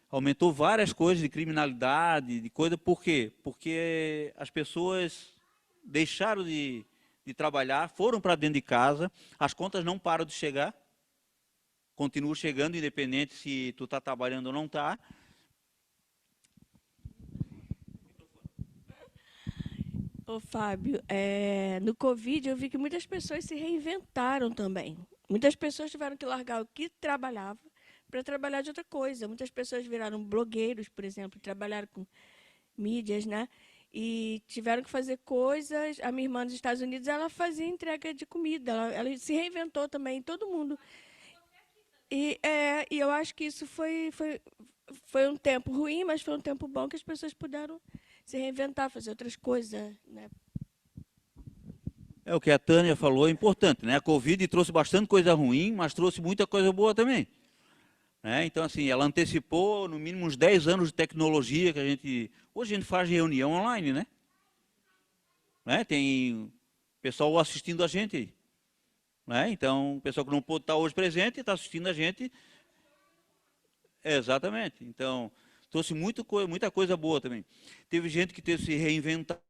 Aumentou várias coisas de criminalidade, de coisa. Por quê? Porque as pessoas deixaram de trabalhar, foram para dentro de casa, as contas não param de chegar, continuam chegando, independente se tu está trabalhando ou não está. Ô, Fábio, no Covid eu vi que muitas pessoas se reinventaram também. Muitas pessoas tiveram que largar o que trabalhava para trabalhar de outra coisa. Muitas pessoas viraram blogueiros, por exemplo, trabalharam com mídias, né? E tiveram que fazer coisas. A minha irmã dos Estados Unidos, ela fazia entrega de comida, ela se reinventou também, todo mundo. E eu acho que isso foi um tempo ruim, mas foi um tempo bom que as pessoas puderam se reinventar, fazer outras coisas, né? O que a Tânia falou é importante, né? A Covid trouxe bastante coisa ruim, mas trouxe muita coisa boa também. Né? Então, assim, ela antecipou no mínimo uns 10 anos de tecnologia que a gente... Hoje a gente faz reunião online, né? Tem pessoal assistindo a gente aí. Né? Então, o pessoal que não pôde estar hoje presente está assistindo a gente. Exatamente. Então, trouxe muita coisa boa também. Teve gente que teve que se reinventar,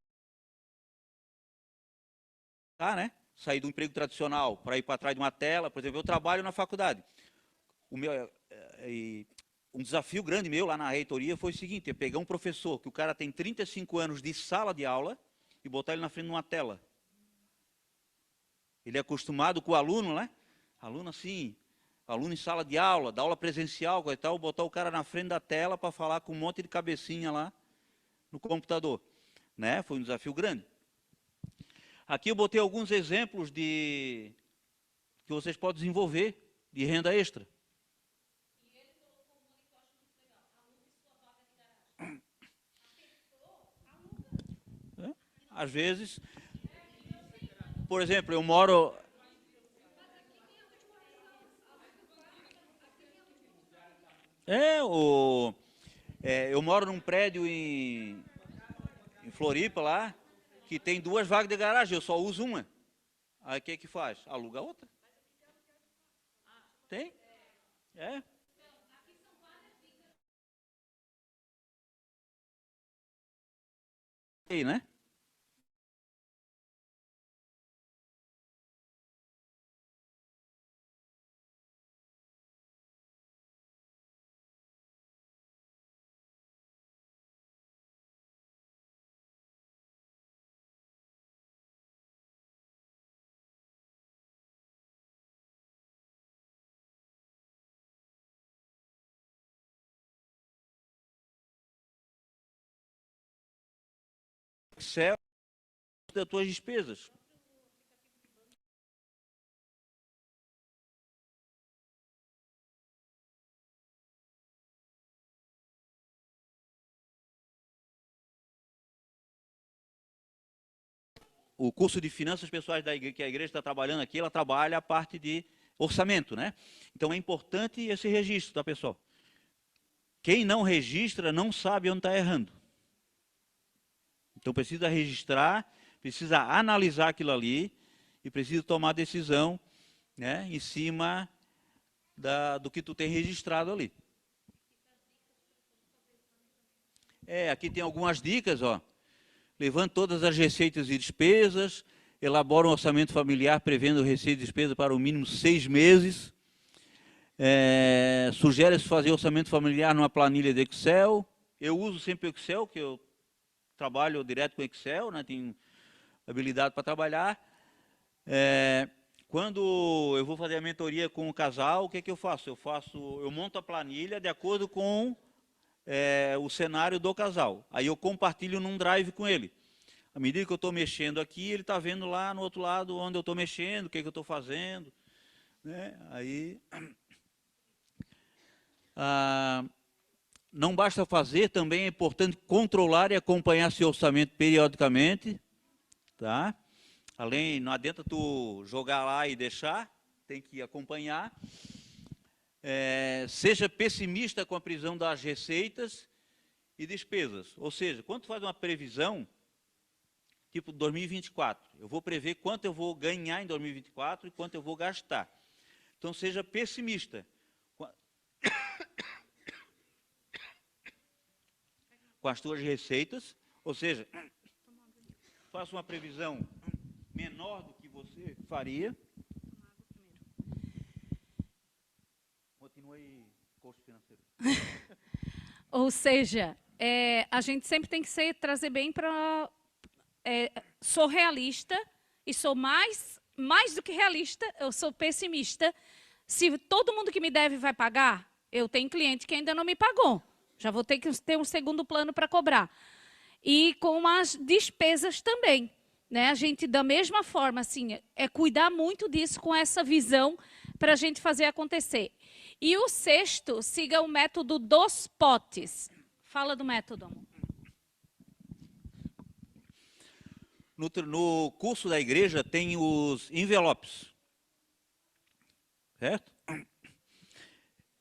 né? Sair do emprego tradicional para ir para trás de uma tela. Por exemplo, eu trabalho na faculdade. Um desafio grande meu lá na reitoria foi o seguinte: é pegar um professor que o cara tem 35 anos de sala de aula e botar ele na frente de uma tela. Ele é acostumado com o aluno, né? Aluno assim, aluno em sala de aula, da aula presencial, e tal, botar o cara na frente da tela para falar com um monte de cabecinha lá no computador. Né? Foi um desafio grande. Aqui eu botei alguns exemplos que vocês podem desenvolver de renda extra. Às vezes, por exemplo, eu moro... eu moro num prédio em Floripa lá, que tem 2 vagas de garagem, eu só uso uma. Aí o que faz? Aluga outra. Tem? É. Aí, né? Excel das tuas despesas. O curso de finanças pessoais da igreja, que a igreja está trabalhando aqui, ela trabalha a parte de orçamento, né? Então é importante esse registro, tá, pessoal? Quem não registra não sabe onde está errando. Então precisa registrar, precisa analisar aquilo ali e precisa tomar decisão, né, em cima do que tu tem registrado ali. Aqui tem algumas dicas, ó. Levante todas as receitas e despesas, elabora um orçamento familiar prevendo receita e despesa para o mínimo 6 meses. Sugere-se fazer orçamento familiar numa planilha de Excel. Eu uso sempre o Excel, que eu trabalho direto com Excel, né, tenho habilidade para trabalhar. Quando eu vou fazer a mentoria com o casal, o que eu faço? Eu monto a planilha de acordo com o cenário do casal. Aí eu compartilho num drive com ele. À medida que eu estou mexendo aqui, ele está vendo lá no outro lado onde eu estou mexendo, o que eu estou fazendo. Né? Aí, não basta fazer, também é importante controlar e acompanhar seu orçamento periodicamente. Tá? Além, não adianta tu jogar lá e deixar, tem que acompanhar. Seja pessimista com a previsão das receitas e despesas. Ou seja, quando tu faz uma previsão, tipo 2024, eu vou prever quanto eu vou ganhar em 2024 e quanto eu vou gastar. Então, seja pessimista com as tuas receitas, ou seja, faça uma previsão menor do que você faria. Continue custo financeiro. Ou seja, a gente sempre tem que trazer bem para... sou realista e sou mais do que realista, eu sou pessimista. Se todo mundo que me deve vai pagar, eu tenho cliente que ainda não me pagou. Já vou ter que ter um segundo plano para cobrar. E com as despesas também. Né? A gente, da mesma forma, assim, cuidar muito disso com essa visão para a gente fazer acontecer. E o sexto, siga o método dos potes. Fala do método, amor. No curso da igreja tem os envelopes. Certo?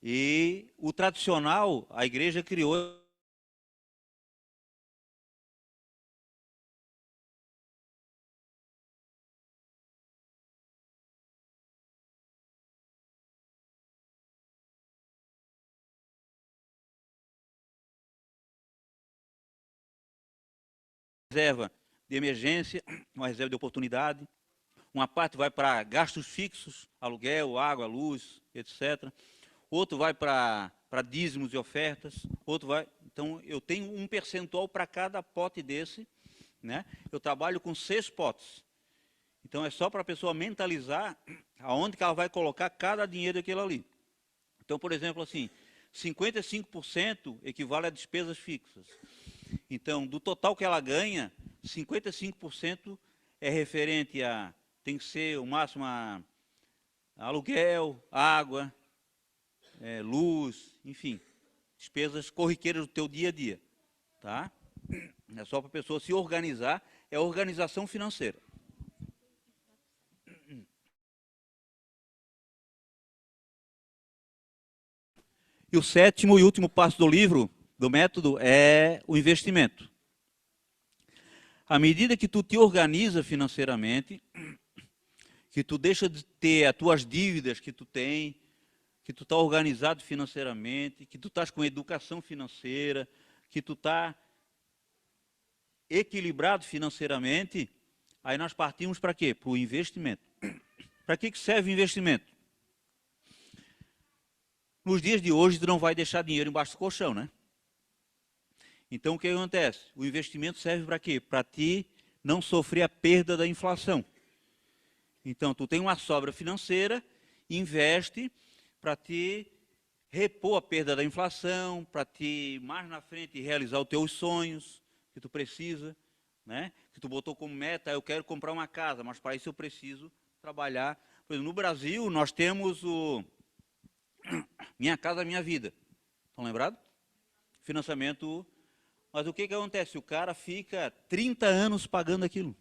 E o tradicional, a igreja criou reserva de emergência, uma reserva de oportunidade. Uma parte vai para gastos fixos, aluguel, água, luz, etc. Outro vai para dízimos e ofertas. Outro vai... Então, eu tenho um percentual para cada pote desse. Né? Eu trabalho com 6 potes. Então, é só para a pessoa mentalizar aonde que ela vai colocar cada dinheiro daquele ali. Então, por exemplo, assim, 55% equivale a despesas fixas. Então, do total que ela ganha, 55% é referente a, tem que ser o máximo a aluguel, água, luz, enfim, despesas corriqueiras do teu dia a dia. Tá? É só para a pessoa se organizar, é organização financeira. E o sétimo e último passo do livro, do método, é o investimento. À medida que tu te organiza financeiramente, que tu deixa de ter as tuas dívidas que tu tem, que tu está organizado financeiramente, que tu estás com educação financeira, que tu está equilibrado financeiramente, aí nós partimos para quê? Para o investimento. Para que serve o investimento? Nos dias de hoje, tu não vai deixar dinheiro embaixo do colchão, né? Então, o que acontece? O investimento serve para quê? Para ti não sofrer a perda da inflação. Então, tu tem uma sobra financeira, investe para te repor a perda da inflação, para te, mais na frente, realizar os teus sonhos que tu precisa, né? Que tu botou como meta, eu quero comprar uma casa, mas para isso eu preciso trabalhar. Por exemplo, no Brasil, nós temos o Minha Casa Minha Vida. Estão lembrados? Financiamento. Mas o que acontece? O cara fica 30 anos pagando aquilo.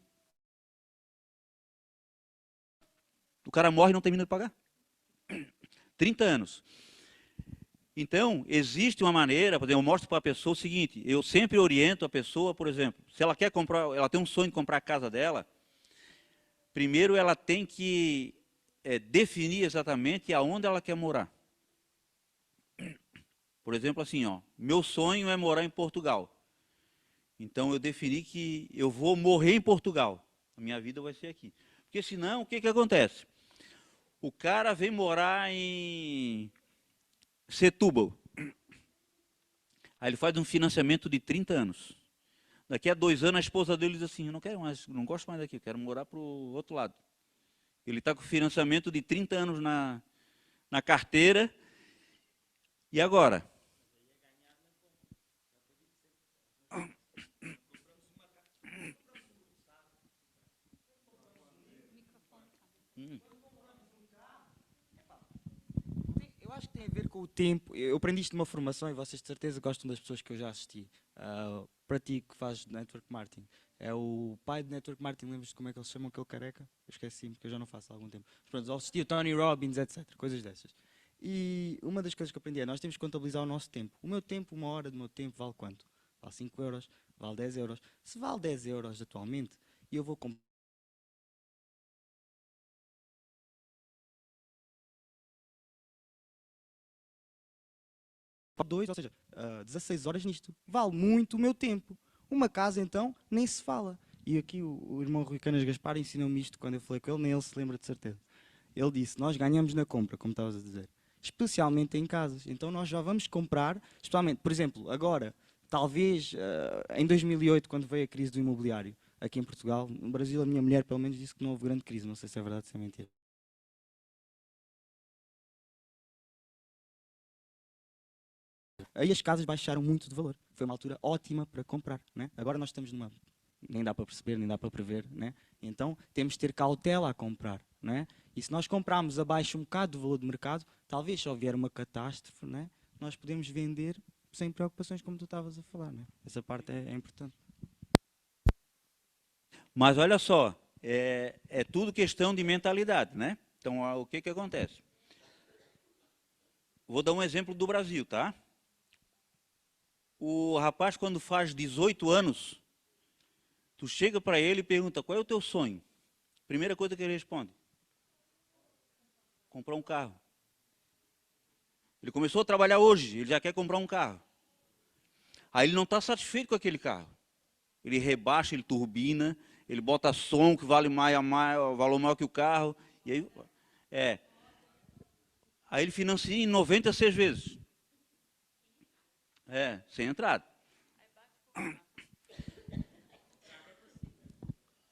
O cara morre e não termina de pagar. 30 anos. Então, existe uma maneira, por exemplo, eu mostro para a pessoa o seguinte, eu sempre oriento a pessoa, por exemplo, se ela quer comprar, ela tem um sonho de comprar a casa dela, primeiro ela tem que definir exatamente aonde ela quer morar. Por exemplo, assim, ó, meu sonho é morar em Portugal. Então, eu defini que eu vou morrer em Portugal. A minha vida vai ser aqui. Porque senão, o que acontece? O cara vem morar em Setúbal. Aí ele faz um financiamento de 30 anos. Daqui a 2 anos a esposa dele diz assim, eu não quero mais, não gosto mais daqui, eu quero morar para o outro lado. Ele está com financiamento de 30 anos na carteira. E agora? Eu acho que tem a ver com o tempo. Eu aprendi isto numa formação e vocês de certeza gostam das pessoas que eu já assisti. Para ti que faz Network Marketing. É o pai de Network Marketing, lembras-te como é que eles chamam aquele careca? Eu esqueci-me, porque eu já não faço há algum tempo. Mas pronto, eu assisti o Tony Robbins, etc. Coisas dessas. E uma das coisas que aprendi é, nós temos que contabilizar o nosso tempo. O meu tempo, 1 hora do meu tempo, vale quanto? Vale 5 euros, vale 10 euros. Se vale 10 euros atualmente, e eu vou comprar 2, ou seja, 16 horas nisto. Vale muito o meu tempo. Uma casa, então, nem se fala. E aqui o irmão Rui Canas Gaspar ensinou-me isto quando eu falei com ele, nem ele se lembra de certeza. Ele disse, nós ganhamos na compra, como estavas a dizer. Especialmente em casas. Então nós já vamos comprar, especialmente, por exemplo, agora, talvez em 2008, quando veio a crise do imobiliário, aqui em Portugal, no Brasil a minha mulher pelo menos disse que não houve grande crise, não sei se é verdade ou se é mentira. Aí as casas baixaram muito de valor. Foi uma altura ótima para comprar, né? Agora nós estamos numa... Nem dá para perceber, nem dá para prever, né? Então temos de ter cautela a comprar, né? E se nós comprarmos abaixo um bocado do valor do mercado, talvez se houver uma catástrofe, né? Nós podemos vender sem preocupações, como tu estavas a falar, né? Essa parte é importante. Mas olha só, é tudo questão de mentalidade, né? Então, o que acontece? Vou dar um exemplo do Brasil, tá? O rapaz, quando faz 18 anos, tu chega para ele e pergunta, qual é o teu sonho? Primeira coisa que ele responde, comprar um carro. Ele começou a trabalhar hoje, ele já quer comprar um carro. Aí ele não está satisfeito com aquele carro. Ele rebaixa, ele turbina, ele bota som que vale valor maior que o carro. E aí, aí ele financia em 96 vezes. Sem entrada.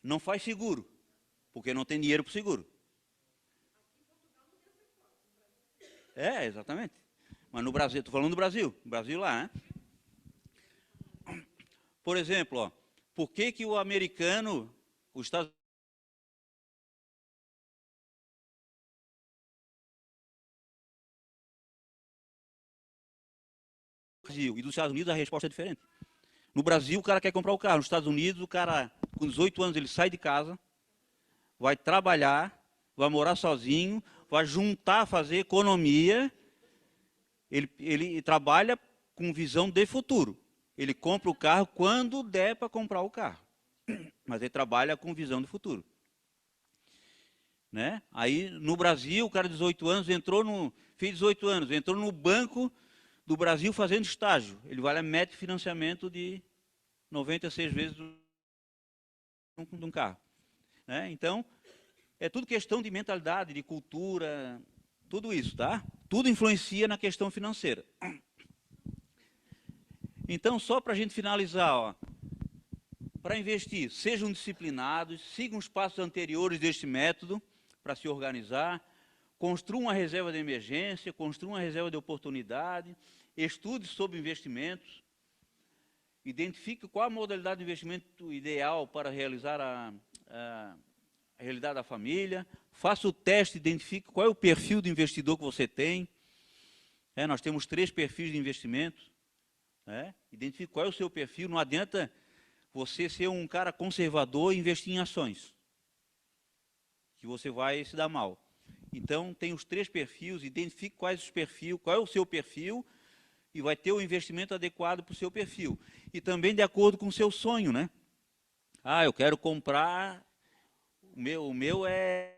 Não faz seguro, porque não tem dinheiro para o seguro. Exatamente. Mas no Brasil, estou falando do Brasil, Brasil lá, né? Por exemplo, ó, por que o americano, os Estados Unidos e dos Estados Unidos a resposta é diferente. No Brasil, o cara quer comprar o carro. Nos Estados Unidos, o cara, com 18 anos, ele sai de casa, vai trabalhar, vai morar sozinho, vai juntar, fazer economia. Ele trabalha com visão de futuro. Ele compra o carro quando der para comprar o carro. mas ele trabalha com visão de futuro. Né? Aí, no Brasil, o cara de 18 anos fez 18 anos, entrou no Banco do Brasil fazendo estágio. Ele vai lá, mete financiamento de 96 vezes de um carro. Né? Então, é tudo questão de mentalidade, de cultura, tudo isso, tá? Tudo influencia na questão financeira. Então, só para a gente finalizar, ó, para investir, sejam disciplinados, sigam os passos anteriores deste método para se organizar, construam uma reserva de emergência, construam uma reserva de oportunidade, estude sobre investimentos, identifique qual a modalidade de investimento ideal para realizar a realidade da família, faça o teste, identifique qual é o perfil do investidor que você tem. Nós temos 3 perfis de investimento. Identifique qual é o seu perfil. Não adianta você ser um cara conservador e investir em ações, que você vai se dar mal. Então, tem os 3 perfis, identifique qual é o seu perfil, e vai ter o investimento adequado para o seu perfil. E também de acordo com o seu sonho, né? Eu quero comprar, o meu é...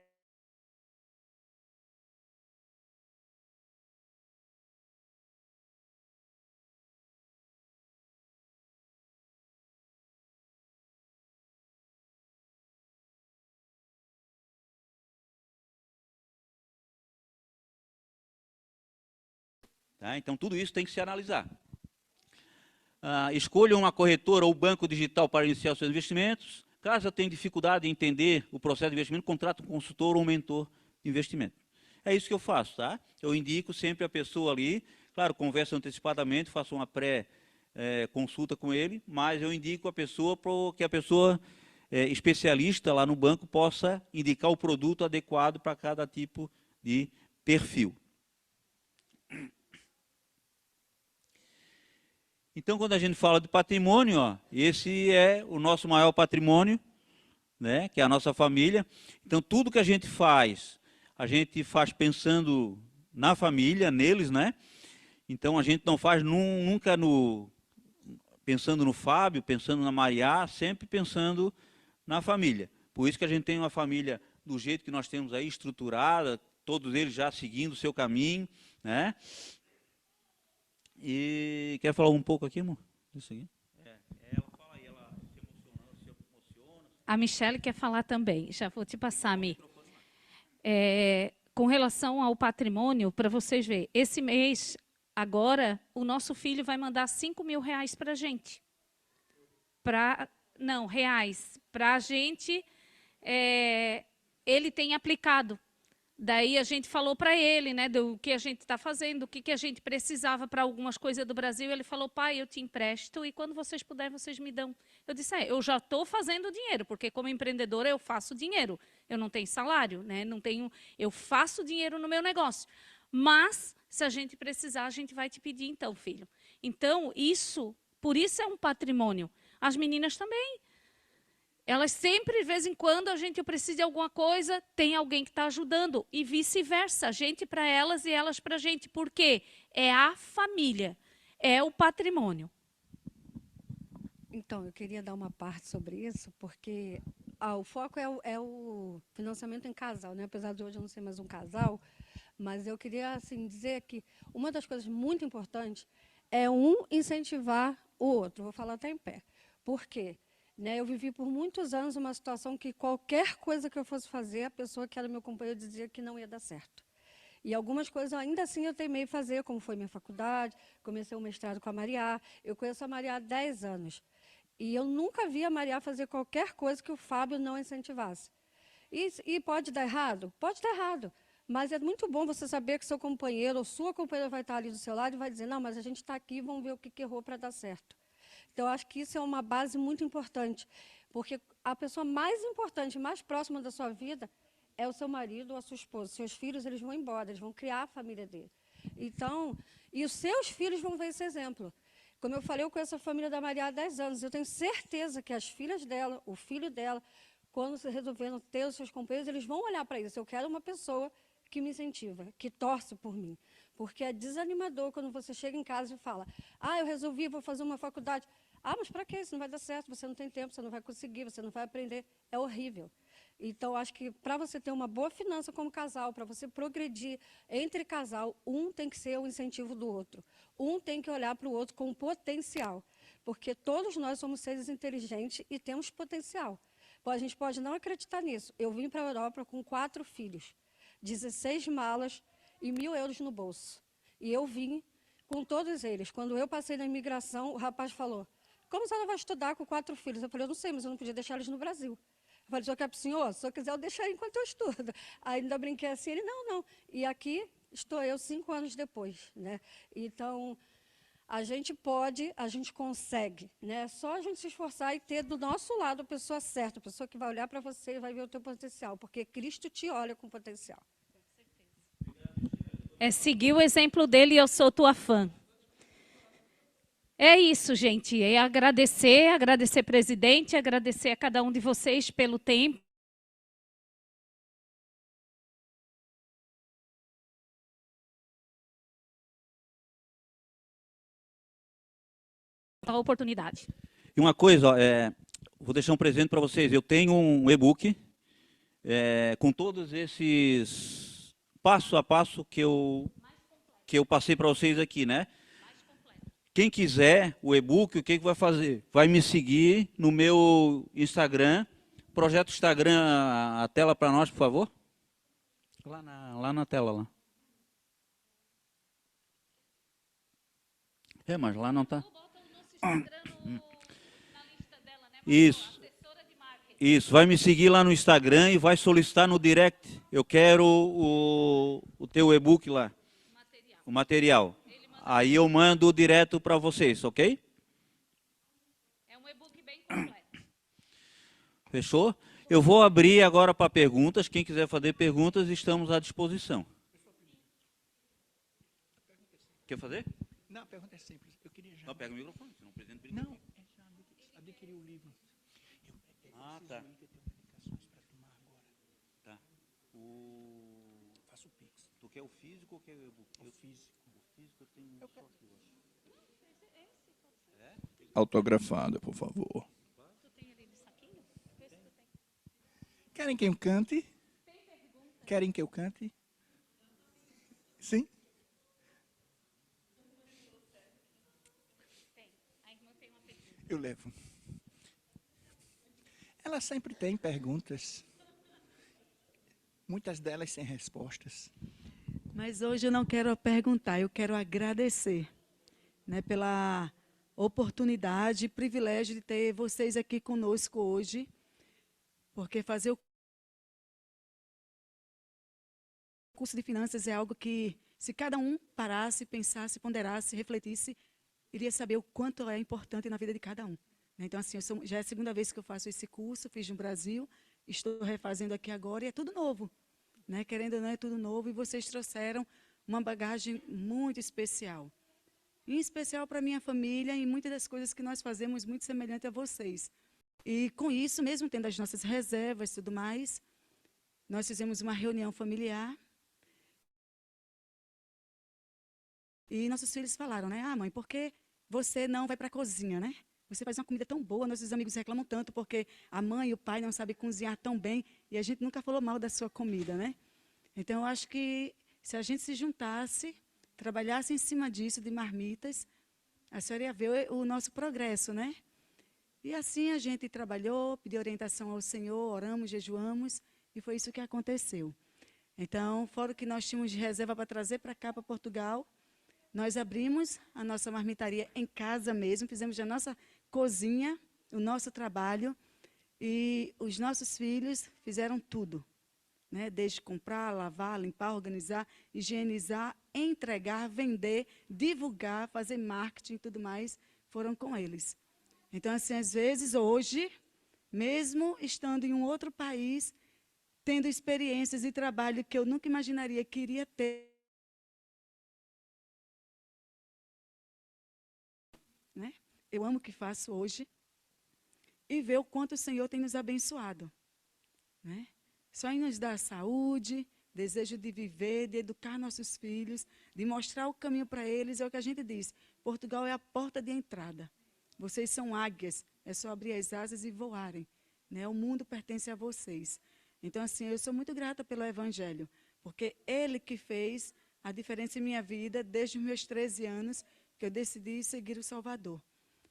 Tá? Então, tudo isso tem que se analisar. Escolha uma corretora ou banco digital para iniciar os seus investimentos. Caso tenha dificuldade em entender o processo de investimento, contrate um consultor ou um mentor de investimento. É isso que eu faço, tá? Eu indico sempre a pessoa ali, claro, converso antecipadamente, faço uma pré-consulta com ele, mas eu indico a pessoa para que a pessoa especialista lá no banco possa indicar o produto adequado para cada tipo de perfil. Então, quando a gente fala de patrimônio, ó, esse é o nosso maior patrimônio, né, que é a nossa família. Então, tudo que a gente faz pensando na família, neles, né? Então, a gente não faz nunca pensando no Fábio, pensando na Maria, sempre pensando na família. Por isso que a gente tem uma família do jeito que nós temos aí, estruturada, todos eles já seguindo o seu caminho, né? E quer falar um pouco aqui, amor? Isso aqui? Ela fala aí, ela se emociona. A Michele quer falar também. Já vou te passar, Mi. Com relação ao patrimônio, para vocês verem, esse mês, agora, o nosso filho vai mandar 5 mil reais para a gente. Não, reais. Para a gente, ele tem aplicado. Daí a gente falou para ele, né, do que a gente está fazendo, o que a gente precisava para algumas coisas do Brasil. Ele falou, pai, eu te empresto e quando vocês puderem, vocês me dão. Eu disse, eu já estou fazendo dinheiro, porque como empreendedora eu faço dinheiro. Eu não tenho salário, né, eu faço dinheiro no meu negócio. Mas, se a gente precisar, a gente vai te pedir então, filho. Então, por isso é um patrimônio. As meninas também. Elas sempre, de vez em quando, a gente precisa de alguma coisa, tem alguém que está ajudando. E vice-versa, a gente para elas e elas para a gente. Por quê? É a família, é o patrimônio. Então, eu queria dar uma parte sobre isso, porque o foco é o financiamento em casal, né? Apesar de hoje eu não ser mais um casal, mas eu queria assim, dizer que uma das coisas muito importantes é incentivar o outro. Vou falar até em pé. Por quê? Né, eu vivi por muitos anos uma situação que qualquer coisa que eu fosse fazer, a pessoa que era meu companheiro dizia que não ia dar certo. E algumas coisas, ainda assim, eu teimei fazer, como foi minha faculdade, comecei o mestrado com a Maria. Eu conheço a Maria há 10 anos. E eu nunca vi a Maria fazer qualquer coisa que o Fábio não incentivasse. E pode dar errado? Pode dar errado. Mas é muito bom você saber que seu companheiro ou sua companheira vai estar ali do seu lado e vai dizer, não, mas a gente está aqui, vamos ver o que errou para dar certo. Então, acho que isso é uma base muito importante, porque a pessoa mais importante, mais próxima da sua vida é o seu marido ou a sua esposa. Seus filhos, eles vão embora, eles vão criar a família dele. Então, e os seus filhos vão ver esse exemplo. Como eu falei, eu conheço a família da Maria há 10 anos. Eu tenho certeza que as filhas dela, o filho dela, quando se resolveram ter os seus companheiros, eles vão olhar para isso. Eu quero uma pessoa que me incentiva, que torce por mim. Porque é desanimador quando você chega em casa e fala, eu resolvi, vou fazer uma faculdade. Ah, mas para que isso? Não vai dar certo, você não tem tempo, você não vai conseguir, você não vai aprender. É horrível. Então, acho que para você ter uma boa finança como casal, para você progredir entre casal, um tem que ser o incentivo do outro. Um tem que olhar para o outro com potencial. Porque todos nós somos seres inteligentes e temos potencial. A gente pode não acreditar nisso. Eu vim para a Europa com 4 filhos, 16 malas e 1.000 euros no bolso. E eu vim com todos eles. Quando eu passei na imigração, o rapaz falou, como a senhora vai estudar com 4 filhos? Eu falei, eu não sei, mas eu não podia deixar eles no Brasil. Eu falei, o senhor quer para o senhor? Se o senhor quiser, eu deixo aí enquanto eu estudo. Aí ainda brinquei assim, ele, não. E aqui estou eu 5 anos depois, né? Então, a gente pode, a gente consegue, né? É só a gente se esforçar e ter do nosso lado a pessoa certa, a pessoa que vai olhar para você e vai ver o teu potencial, porque Cristo te olha com potencial. É seguir o exemplo dele e eu sou tua fã. É isso, gente. É agradecer, presidente, agradecer a cada um de vocês pelo tempo. A oportunidade. E uma coisa, ó, vou deixar um presente para vocês. Eu tenho um e-book com todos esses passo a passo que eu passei para vocês aqui, né? Quem quiser o e-book, o que vai fazer? Vai me seguir no meu Instagram. Projeta o Instagram, a tela para nós, por favor. Lá na tela, lá. Mas lá não está. Isso, vai me seguir lá no Instagram e vai solicitar no direct. Eu quero o teu e-book lá, o material. Aí eu mando direto para vocês, ok? É um e-book bem completo. Fechou? Eu vou abrir agora para perguntas. Quem quiser fazer perguntas, estamos à disposição. Quer fazer? Não, a pergunta é simples. Eu queria já... Não, pega o microfone, senão o presidente brinca. Não, já adquiri o livro. Ah, tá. Tá. Faço o Pix. Tu quer o físico ou quer o e-book? O físico. O físico eu tenho só aqui, eu acho. Autografada, por favor. Querem que eu cante? Querem que eu cante? Sim? Eu levo. Ela sempre tem perguntas. Muitas delas sem respostas. Mas hoje eu não quero perguntar, eu quero agradecer, né, pela oportunidade e privilégio de ter vocês aqui conosco hoje, porque fazer o curso de finanças é algo que, se cada um parasse, pensasse, ponderasse, refletisse, iria saber o quanto é importante na vida de cada um. Então, assim, já é a segunda vez que eu faço esse curso, fiz no Brasil, estou refazendo aqui agora e é tudo novo. Né? Querendo ou não, é tudo novo e vocês trouxeram uma bagagem muito especial. Em especial para a minha família e muitas das coisas que nós fazemos muito semelhante a vocês. E com isso, mesmo tendo as nossas reservas e tudo mais, nós fizemos uma reunião familiar. E nossos filhos falaram, né? Ah, mãe, por que você não vai para a cozinha, né? Você faz uma comida tão boa, nossos amigos reclamam tanto porque a mãe e o pai não sabem cozinhar tão bem e a gente nunca falou mal da sua comida, né? Então, eu acho que se a gente se juntasse, trabalhasse em cima disso, de marmitas, a senhora ia ver o nosso progresso, né? E assim a gente trabalhou, pediu orientação ao Senhor, oramos, jejuamos e foi isso que aconteceu. Então, fora o que nós tínhamos de reserva para trazer para cá, para Portugal, nós abrimos a nossa marmitaria em casa mesmo, fizemos a nossa cozinha, o nosso trabalho, e os nossos filhos fizeram tudo, né? Desde comprar, lavar, limpar, organizar, higienizar, entregar, vender, divulgar, fazer marketing e tudo mais, foram com eles. Então, assim, às vezes, hoje, mesmo estando em um outro país, tendo experiências e trabalho que eu nunca imaginaria que iria ter, né? Eu amo o que faço hoje e ver o quanto o Senhor tem nos abençoado, né? Só em nos dar saúde, desejo de viver, de educar nossos filhos, de mostrar o caminho para eles, é o que a gente diz. Portugal é a porta de entrada. Vocês são águias, é só abrir as asas e voarem, né? O mundo pertence a vocês. Então, assim, eu sou muito grata pelo Evangelho, porque ele que fez a diferença em minha vida desde os meus 13 anos, que eu decidi seguir o Salvador.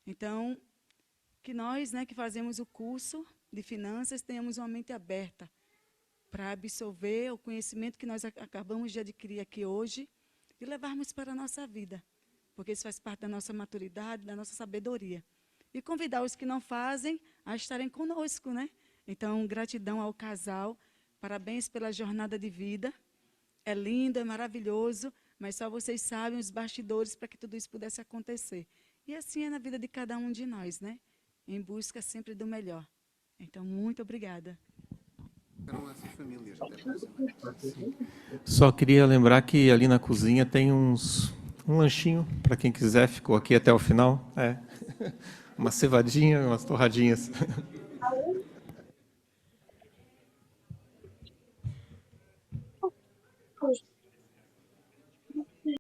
Então, que nós, né, que fazemos o curso de finanças, tenhamos uma mente aberta para absorver o conhecimento que nós acabamos de adquirir aqui hoje e levarmos para a nossa vida, porque isso faz parte da nossa maturidade, da nossa sabedoria. E convidar os que não fazem a estarem conosco, né? Então, gratidão ao casal, parabéns pela jornada de vida. É lindo, é maravilhoso, mas só vocês sabem os bastidores para que tudo isso pudesse acontecer. E assim é na vida de cada um de nós, né? Em busca sempre do melhor. Então, muito obrigada. Só queria lembrar que ali na cozinha tem um lanchinho, para quem quiser, ficou aqui até o final. Uma cevadinha, umas torradinhas. Pois.